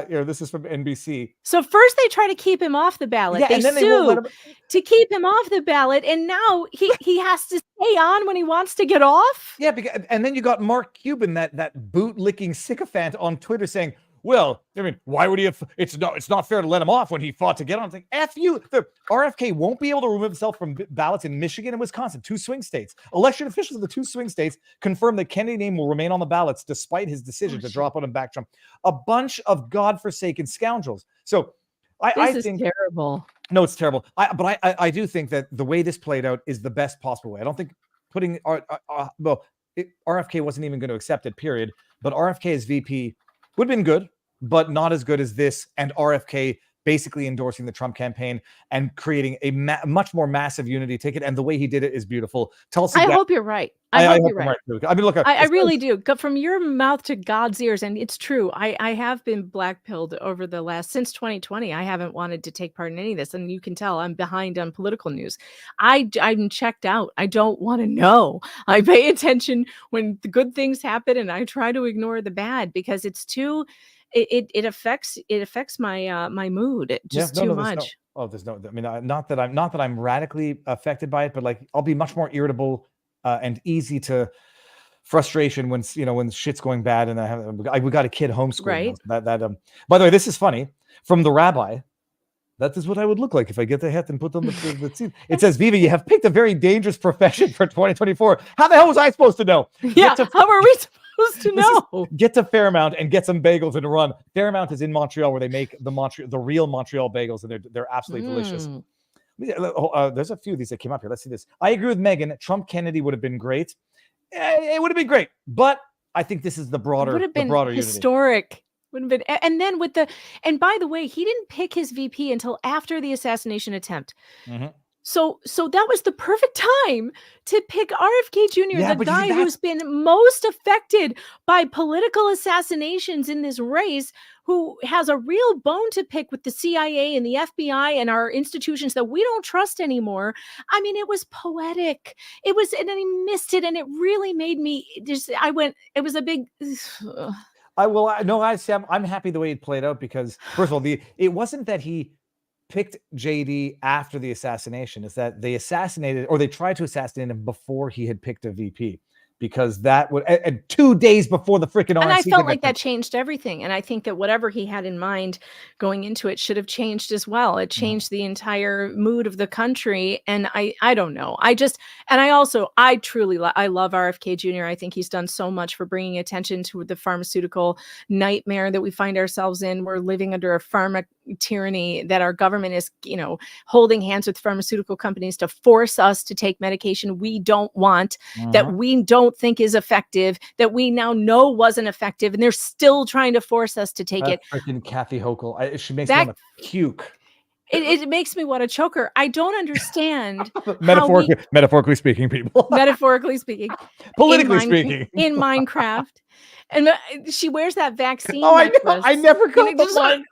This is from NBC. So first they try to keep him off the ballot. Yeah, they and then sue to keep him off the ballot, and now he has to stay on when he wants to get off. Yeah, and then you got Mark Cuban, that boot-licking sycophant on Twitter saying, well, I mean, why would he have? It's not fair to let him off when he fought to get on. It's like, F you. The RFK won't be able to remove himself from ballots in Michigan and Wisconsin, 2 swing states. Election officials of the 2 swing states confirmed that Kennedy's name will remain on the ballots despite his decision to drop out and back Trump. A bunch of godforsaken scoundrels. So I think terrible. No, it's terrible. But I do think that the way this played out is the best possible way. I don't think putting RFK wasn't even going to accept it, period. But RFK as VP would have been good, but not as good as this. And RFK basically endorsing the Trump campaign and creating a much more massive unity ticket. And the way he did it is beautiful. Tulsi, I hope you're right. I hope you're right. I mean, look, I really do. From your mouth to God's ears, and it's true. I have been blackpilled over the since 2020. I haven't wanted to take part in any of this, and you can tell I'm behind on political news. I'm checked out. I don't want to know. I pay attention when the good things happen, and I try to ignore the bad because it's too. It affects my my mood just too much. There's no. I mean, not that I'm radically affected by it, but like I'll be much more irritable and easy to frustration when shit's going bad. And we got a kid homeschooled. Right. By the way, this is funny from the rabbi. That is what I would look like if I get the hat and put on the seat. It says, Viva, you have picked a very dangerous profession for 2024. How the hell was I supposed to know? Yeah, how are we supposed to know? Get to Fairmount and get some bagels and run. Fairmount is in Montreal where they make the real Montreal bagels, and they're absolutely delicious. There's a few of these that came up here. Let's see this. I agree with Megan. Trump Kennedy would have been great. It would have been great, but I think this is the broader historic. Unity. Would have been, and then and by the way, he didn't pick his VP until after the assassination attempt. Mm-hmm. So that was the perfect time to pick RFK Jr., the guy who's been most affected by political assassinations in this race, who has a real bone to pick with the CIA and the FBI and our institutions that we don't trust anymore. I mean, it was poetic. And then he missed it, and it really made me it was a big... I'm happy the way it played out because, first of all, it wasn't that he picked JD after the assassination. It's that they tried to assassinate him before he had picked a VP, because that would, and 2 days before the freaking RNC. And I felt like that changed everything. And I think that whatever he had in mind going into it should have changed as well. It changed the entire mood of the country. And I don't know. I truly love RFK Jr. I think he's done so much for bringing attention to the pharmaceutical nightmare that we find ourselves in. We're living under a pharma tyranny that our government is, holding hands with pharmaceutical companies to force us to take medication we don't want, that we don't think is effective, that we now know wasn't effective, and they're still trying to force us to take it. Freaking Kathy Hochul, she makes me want to puke. It makes me want to choke her. I don't understand. Metaphorically speaking, people. Metaphorically speaking. Politically speaking. In Minecraft. And she wears that vaccine. Oh, I never got the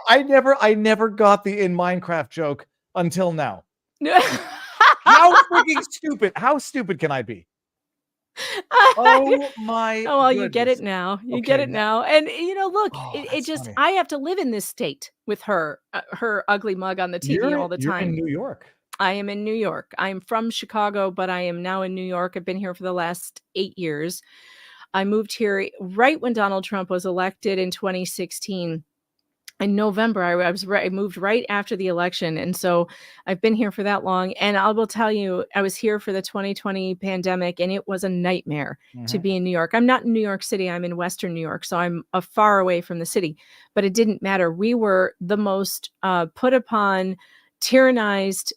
I never got the in Minecraft joke until now. How freaking stupid! How stupid can I be? Oh my! Oh well, you get it now. You get it now. And look, it just funny. I have to live in this state with her ugly mug on the TV all the time. You're in New York. I am in New York. I'm from Chicago, but I am now in New York. I've been here for the last 8 years. I moved here right when Donald Trump was elected in 2016. In November, I moved right after the election. And so I've been here for that long. And I will tell you, I was here for the 2020 pandemic, and it was a nightmare to be in New York. I'm not in New York City. I'm in Western New York. So I'm far away from the city. But it didn't matter. We were the most put upon, tyrannized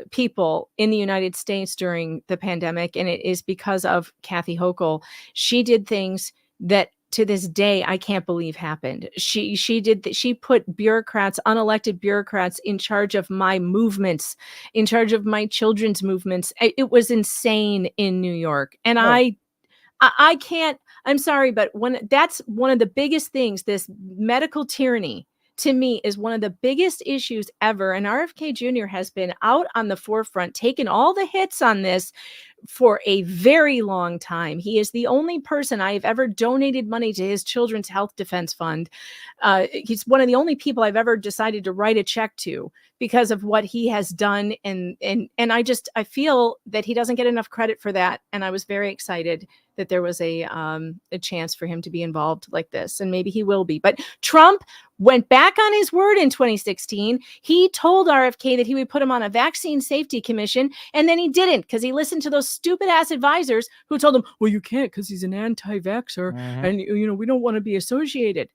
people in the United States during the pandemic. And it is because of Kathy Hochul. She did things that to this day, I can't believe happened. She put bureaucrats, unelected bureaucrats, in charge of my movements, in charge of my children's movements. It was insane in New York. And I can't, I'm sorry, but that's one of the biggest things, this medical tyranny, to me, is one of the biggest issues ever. And RFK Jr. has been out on the forefront, taking all the hits on this, for a very long time. He is the only person I have ever donated money to his Children's Health Defense Fund. He's one of the only people I've ever decided to write a check to because of what he has done. And I feel that he doesn't get enough credit for that. And I was very excited that there was a chance for him to be involved like this, and maybe he will be. But Trump went back on his word in 2016. He told RFK that he would put him on a vaccine safety commission, and then he didn't because he listened to those stupid ass advisors who told him, well, you can't because he's an anti-vaxxer, and we don't want to be associated.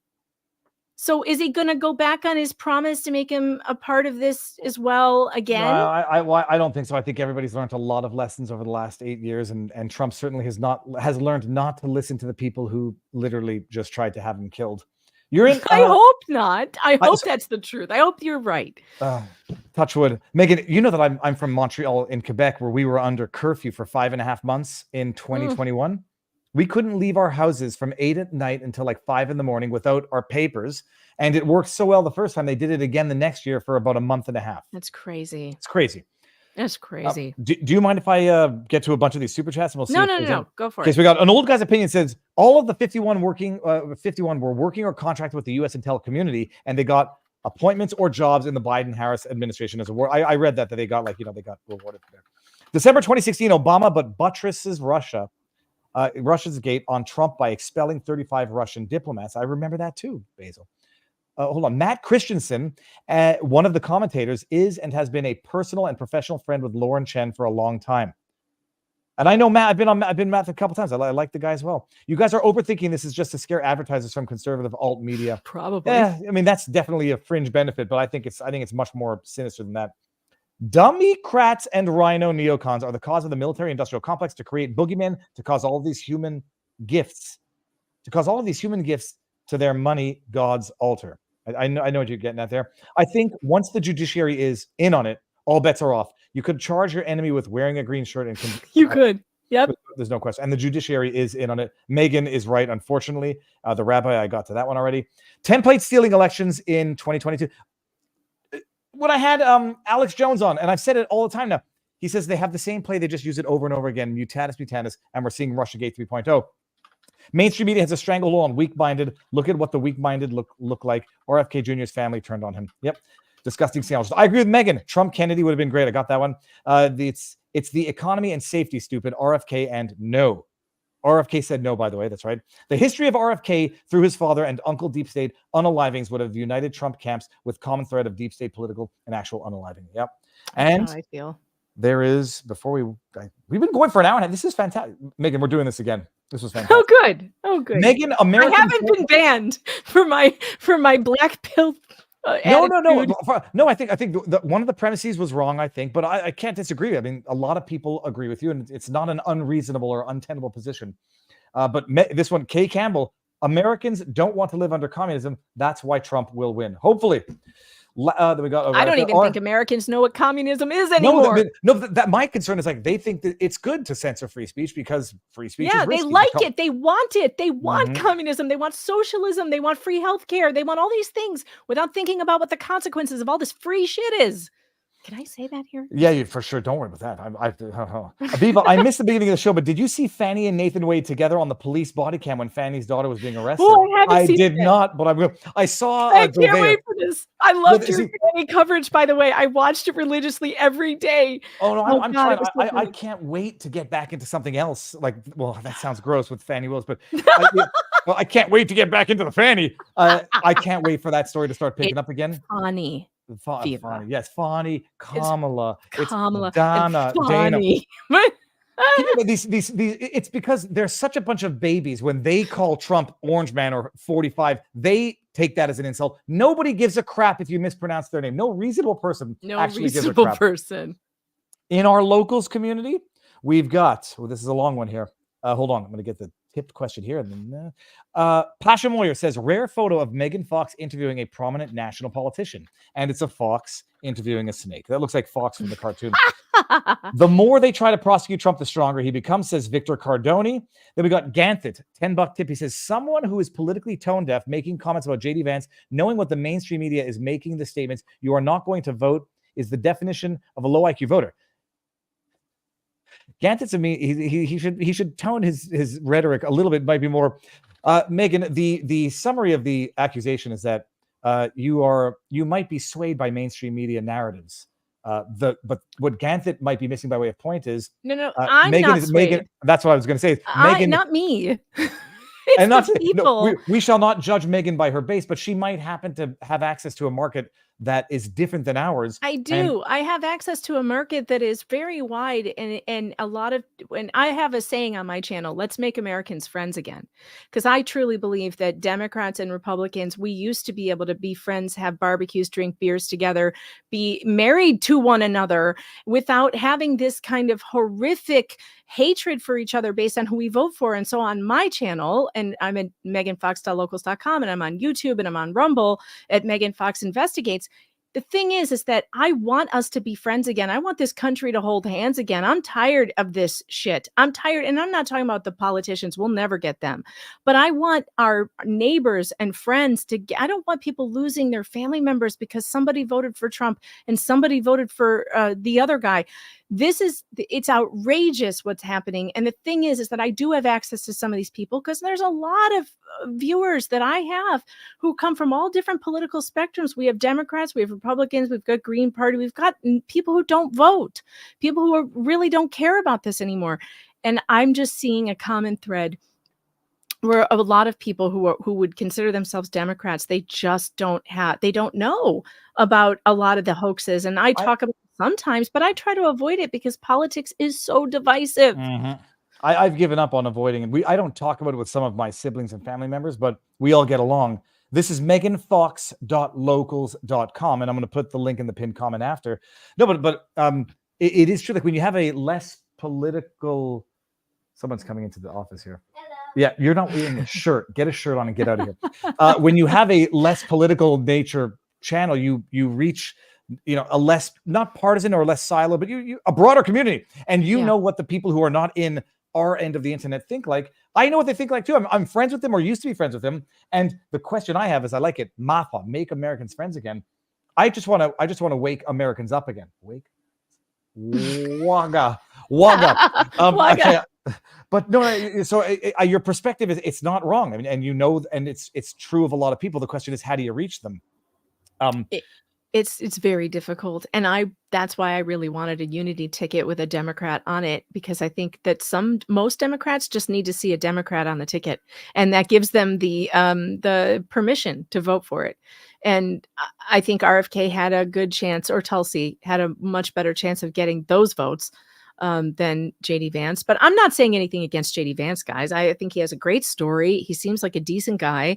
So is he going to go back on his promise to make him a part of this as well again? No, I don't think so. I think everybody's learned a lot of lessons over the last 8 years, and Trump certainly has learned not to listen to the people who literally just tried to have him killed. You're in. I hope not. I hope that's the truth. I hope you're right. Touch wood. Megan, you know that I'm from Montreal in Quebec, where we were under curfew for 5.5 months in 2021. We couldn't leave our houses from 8 at night until like 5 in the morning without our papers. And it worked so well the first time. They did it again the next year for about a month and a half. That's crazy. It's crazy. That's crazy. Do you mind if I get to a bunch of these super chats? And we'll see. No. Go for it. Okay, so we got an old guy's opinion says all of the 51 were working or contracted with the U.S. intel community, and they got appointments or jobs in the Biden-Harris administration as a reward. I read that they got they got rewarded for there. December 2016, Obama but buttresses Russia's gate on Trump by expelling 35 Russian diplomats. I remember that too, Basil. Hold on. Matt Christensen, one of the commentators, is and has been a personal and professional friend with Lauren Chen for a long time. And I know Matt. I've been Matt a couple times. I like the guy as well. You guys are overthinking this is just to scare advertisers from conservative alt media. Probably. I mean, that's definitely a fringe benefit, but I think it's much more sinister than that. Dummy-crats and rhino neocons are the cause of the military-industrial complex to create boogeymen, to cause all of these human gifts, to their money god's altar. I know what you're getting at there. I think once the judiciary is in on it, all bets are off. You could charge your enemy with wearing a green shirt and you could. Yep. There's no question. And the judiciary is in on it. Megan is right, unfortunately. The rabbi, I got to that one already. Template stealing elections in 2022. When I had Alex Jones on, and I've said it all the time now, he says they have the same play. They just use it over and over again. Mutatis mutandis. And we're seeing RussiaGate 3.0. Mainstream media has a stranglehold on weak-minded. Look at what the weak-minded look like. RFK Jr.'s family turned on him. Yep. Disgusting sandwiches. I agree with Megan. Trump Kennedy would have been great. I got that one. It's the economy and safety, stupid. RFK and no. RFK said no, by the way. That's right. The history of RFK through his father and uncle deep state unalivings would have united Trump camps with common thread of deep state political and actual unaliving. Yep. And I feel there is, we've been going for an hour and a half. This is fantastic. Megan, we're doing this again. This was fantastic. Oh, good. Megan, I haven't been banned for my black pill. No. I think one of the premises was wrong. I think, but I can't disagree. I mean, a lot of people agree with you, and it's not an unreasonable or untenable position. But this one, Kay Campbell, Americans don't want to live under communism. That's why Trump will win. Hopefully. That we got. I don't even think Americans know what communism is anymore. That my concern is they think that it's good to censor free speech because free speech. Yeah, is risky. they like it. They want it. They want communism. They want socialism. They want free healthcare. They want all these things without thinking about what the consequences of all this free shit is. Can I say that here? Yeah, for sure. Don't worry about that. Aviva, I missed the beginning of the show, but did you see Fanny and Nathan Wade together on the police body cam when Fanny's daughter was being arrested? Oh, I did not, but I will. I saw. I can't wait for this. I loved your Fanny coverage, by the way. I watched it religiously every day. Oh no, I'm trying. I can't wait to get back into something else. That sounds gross with Fanny Willis, but I can't wait to get back into the Fanny. I can't wait for that story to start picking up again. Funny. Fani. Yes, Fani, Kamala, Kamala, it's Donna, Dana. These it's because there's such a bunch of babies. When they call Trump Orange Man or 45, they take that as an insult. Nobody gives a crap if you mispronounce their name. No reasonable person actually gives a crap. In our locals community, we've got, this is a long one here. Hold on, I'm going to get the tipped question here. And then, Pasha Moyer says, rare photo of Megan Fox interviewing a prominent national politician. And it's a fox interviewing a snake. That looks like Fox from the cartoon. The more they try to prosecute Trump, the stronger he becomes, says Victor Cardoni. Then we got Ganthit, $10 tip. He says, someone who is politically tone deaf, making comments about J.D. Vance, knowing what the mainstream media is making the statements, you are not going to vote, is the definition of a low IQ voter. Ganthet to me, he should tone his rhetoric a little bit, might be more. Megan, the summary of the accusation is that you might be swayed by mainstream media narratives. But what Ganthet might be missing by way of point is No, I'm Megan not is swayed. Megan. That's what I was going to say. Megan, not me. and not the people. No, we shall not judge Megan by her base, but she might happen to have access to a market that is different than ours. I do. I have access to a market that is very wide, and a lot of, when I have a saying on my channel, let's make Americans friends again. Because I truly believe that Democrats and Republicans, we used to be able to be friends, have barbecues, drink beers together, be married to one another without having this kind of horrific hatred for each other based on who we vote for. And so on my channel, and I'm at meganfox.locals.com, and I'm on YouTube, and I'm on Rumble at Megan Fox Investigates. The thing is that I want us to be friends again. I want this country to hold hands again. I'm tired of this shit. I'm tired. And I'm not talking about the politicians. We'll never get them. But I want our neighbors and friends to I don't want people losing their family members because somebody voted for Trump and somebody voted for the other guy. It's outrageous what's happening. And the thing is that I do have access to some of these people because there's a lot of viewers that I have who come from all different political spectrums. We have Democrats, we have Republicans, we've got Green Party, we've got people who don't vote, people who really don't care about this anymore. And I'm just seeing a common thread where a lot of people who would consider themselves Democrats, they just don't know about a lot of the hoaxes. And I talk about it sometimes, but I try to avoid it because politics is so divisive. I've given up on avoiding it. I don't talk about it with some of my siblings and family members, but we all get along. This is meganfox.locals.com, and I'm going to put the link in the pinned comment after. No, but it is true. Like when you have a less political, someone's coming into the office here. Hello. Yeah, you're not wearing a shirt. Get a shirt on and get out of here. When you have a less political nature channel, you reach, a less, not partisan or less silo, but you a broader community, and know what the people who are not in our end of the internet think like. I know what they think like too. I'm friends with them, or used to be friends with them. And the question I have is, I like it. MAFA, make Americans friends again. I just want to wake Americans up again. Wake, waga. Waga. But no. So your perspective is, it's not wrong. I mean, and and it's true of a lot of people. The question is, how do you reach them? It's very difficult. And that's why I really wanted a unity ticket with a Democrat on it, because I think that most Democrats just need to see a Democrat on the ticket, and that gives them the permission to vote for it. And I think RFK had a good chance, or Tulsi had a much better chance of getting those votes than JD Vance. But I'm not saying anything against JD Vance, guys. I think he has a great story. He seems like a decent guy.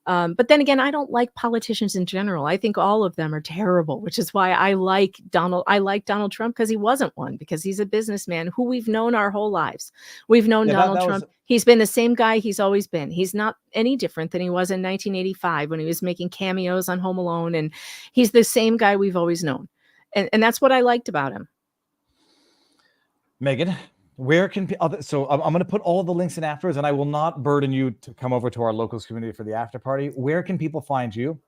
But then again, I don't like politicians in general. I think all of them are terrible, which is why I like Donald Trump, because he wasn't one, because he's a businessman who we've known our whole lives. We've known Donald Trump. He's been the same guy he's always been. He's not any different than he was in 1985 when he was making cameos on Home Alone. And he's the same guy we've always known. And that's what I liked about him. Megan, where can so I'm going to put all of the links in afterwards, and I will not burden you to come over to our locals community for the after party. Where can people find you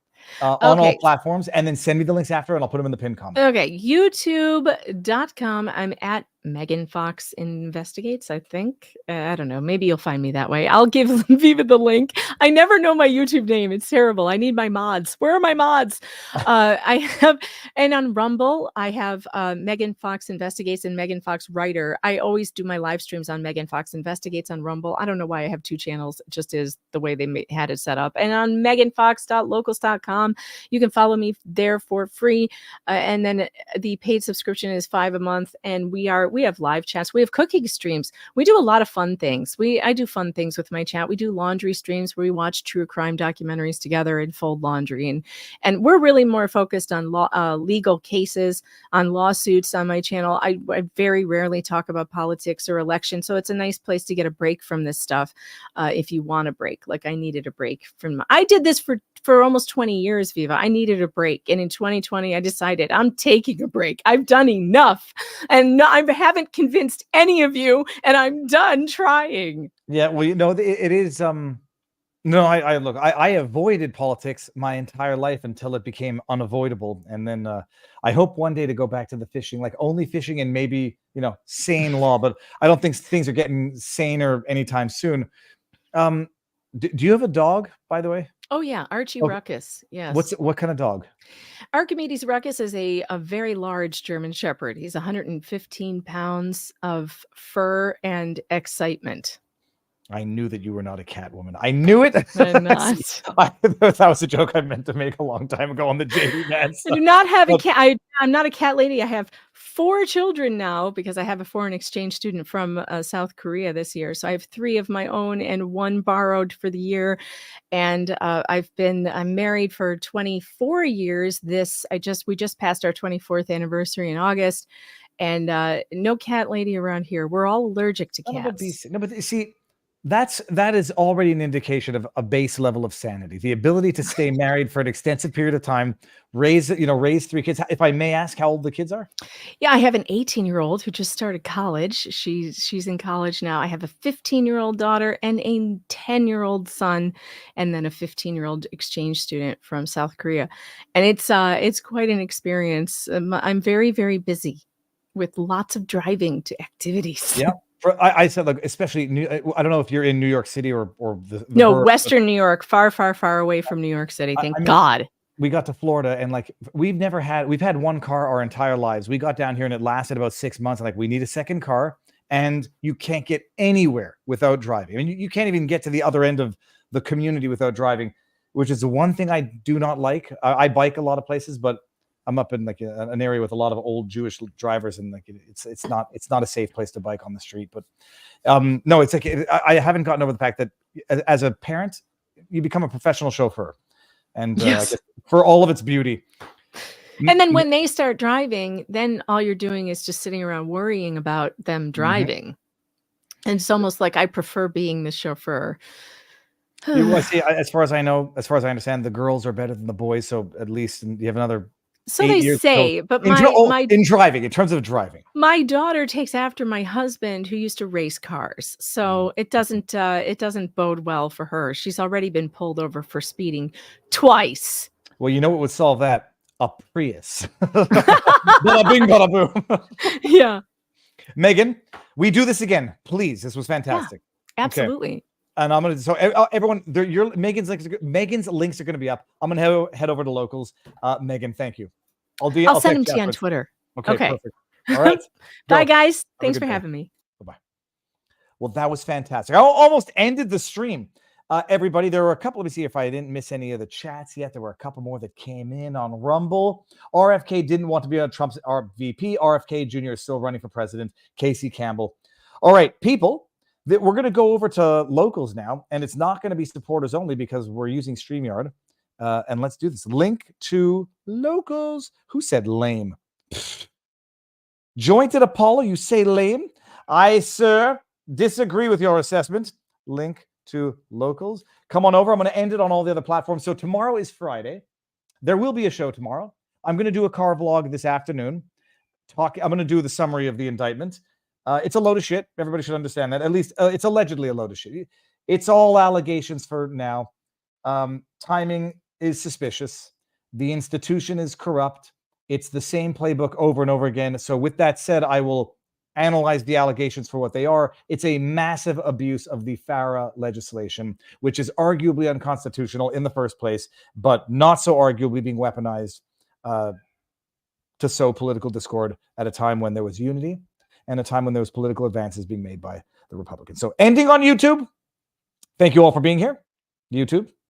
on all platforms? And then send me the links after, and I'll put them in the pinned comment. Okay, youtube.com. I'm at Megan Fox Investigates, I think. I don't know. Maybe you'll find me that way. I'll give Viva the link. I never know my YouTube name. It's terrible. I need my mods. Where are my mods? And on Rumble, I have Megan Fox Investigates and Megan Fox Writer. I always do my live streams on Megan Fox Investigates on Rumble. I don't know why I have two channels. It just is the way they had it set up. And on meganfox.locals.com, you can follow me there for free. And then the paid subscription is $5 a month. And we have live chats. We have cooking streams. We do a lot of fun things. I do fun things with my chat. We do laundry streams where we watch true crime documentaries together and fold laundry. And we're really more focused on legal cases, on lawsuits on my channel. I very rarely talk about politics or elections. So it's a nice place to get a break from this stuff. If you want a break, like I needed a break I did this for almost 20 years, Viva. I needed a break. And in 2020, I decided I'm taking a break. I've done enough. And I haven't convinced any of you, and I'm done trying. Yeah, well, it is No, I look, I avoided politics my entire life until it became unavoidable. And then I hope one day to go back to the fishing, like only fishing and maybe, sane law. But I don't think things are getting saner anytime soon. Do you have a dog, by the way? Oh yeah, Archie Okay. Ruckus. Yes. What kind of dog? Archimedes Ruckus is a very large German Shepherd. He's 115 pounds of fur and excitement. I knew that you were not a cat woman. I knew it. I'm not. That was a joke I meant to make a long time ago on the JD Nats. I do not have a cat. I'm not a cat lady. I have 4 children now because I have a foreign exchange student from South Korea this year. So I have 3 of my own and 1 borrowed for the year. And I'm married for 24 years. We just passed our 24th anniversary in August, and no cat lady around here. We're all allergic to cats. No, but see, that is already an indication of a base level of sanity. The ability to stay married for an extensive period of time, raise 3 kids. If I may ask how old the kids are? Yeah, I have an 18-year-old who just started college. She's in college now. I have a 15-year-old daughter and a 10-year-old son, and then a 15-year-old exchange student from South Korea. And it's quite an experience. I'm very, very busy with lots of driving to activities. Yeah. I said, like, especially I don't know if you're in New York City or no, Western New York, far, far, far away from New York City. Thank God. We got to Florida, and like we've had 1 car our entire lives. We got down here and it lasted about 6 months. And like, we need a second car, and you can't get anywhere without driving. I mean, you can't even get to the other end of the community without driving, which is the one thing I do not like. I bike a lot of places, but I'm up in like an area with a lot of old Jewish drivers, and like it's not a safe place to bike on the street. But no, it's like I haven't gotten over the fact that as a parent, you become a professional chauffeur, and yes. For all of its beauty. And then when they start driving, then all you're doing is just sitting around worrying about them driving. Mm-hmm. And it's almost like I prefer being the chauffeur. See, as far as I understand, the girls are better than the boys. So at least you have another. So they say, but in terms of driving, my daughter takes after my husband, who used to race cars. So it doesn't bode well for her. She's already been pulled over for speeding twice. Well, you know what would solve that? A Prius. Bada bing, bada boom. Yeah. Megan, we do this again, please. This was fantastic. Yeah, absolutely. Okay. And I'm gonna everyone, Megan's links are gonna be up. I'm gonna head over to locals. Megan, thank you. I'll send them to you on Twitter. Okay. Perfect. All right. Bye, guys. Thanks for having me. Bye-bye. Well, that was fantastic. I almost ended the stream. Everybody, there were a couple. Let me see if I didn't miss any of the chats yet. There were a couple more that came in on Rumble. RFK didn't want to be on Trump's VP. RFK Jr. is still running for president. Casey Campbell. All right, people. We're going to go over to locals now, and it's not going to be supporters only because we're using StreamYard. And let's do this. Link to locals. Who said lame? Jointed Apollo, you say lame? I, sir, disagree with your assessment. Link to locals. Come on over. I'm going to end it on all the other platforms. So tomorrow is Friday. There will be a show tomorrow. I'm going to do a car vlog this afternoon. I'm going to do the summary of the indictment. It's a load of shit. Everybody should understand that. At least it's allegedly a load of shit. It's all allegations for now. Timing is suspicious. The institution is corrupt. It's the same playbook over and over again. So with that said, I will analyze the allegations for what they are. It's a massive abuse of the FARA legislation, which is arguably unconstitutional in the first place, but not so arguably being weaponized to sow political discord at a time when there was unity and a time when there was political advances being made by the Republicans. So ending on YouTube. Thank you all for being here. YouTube.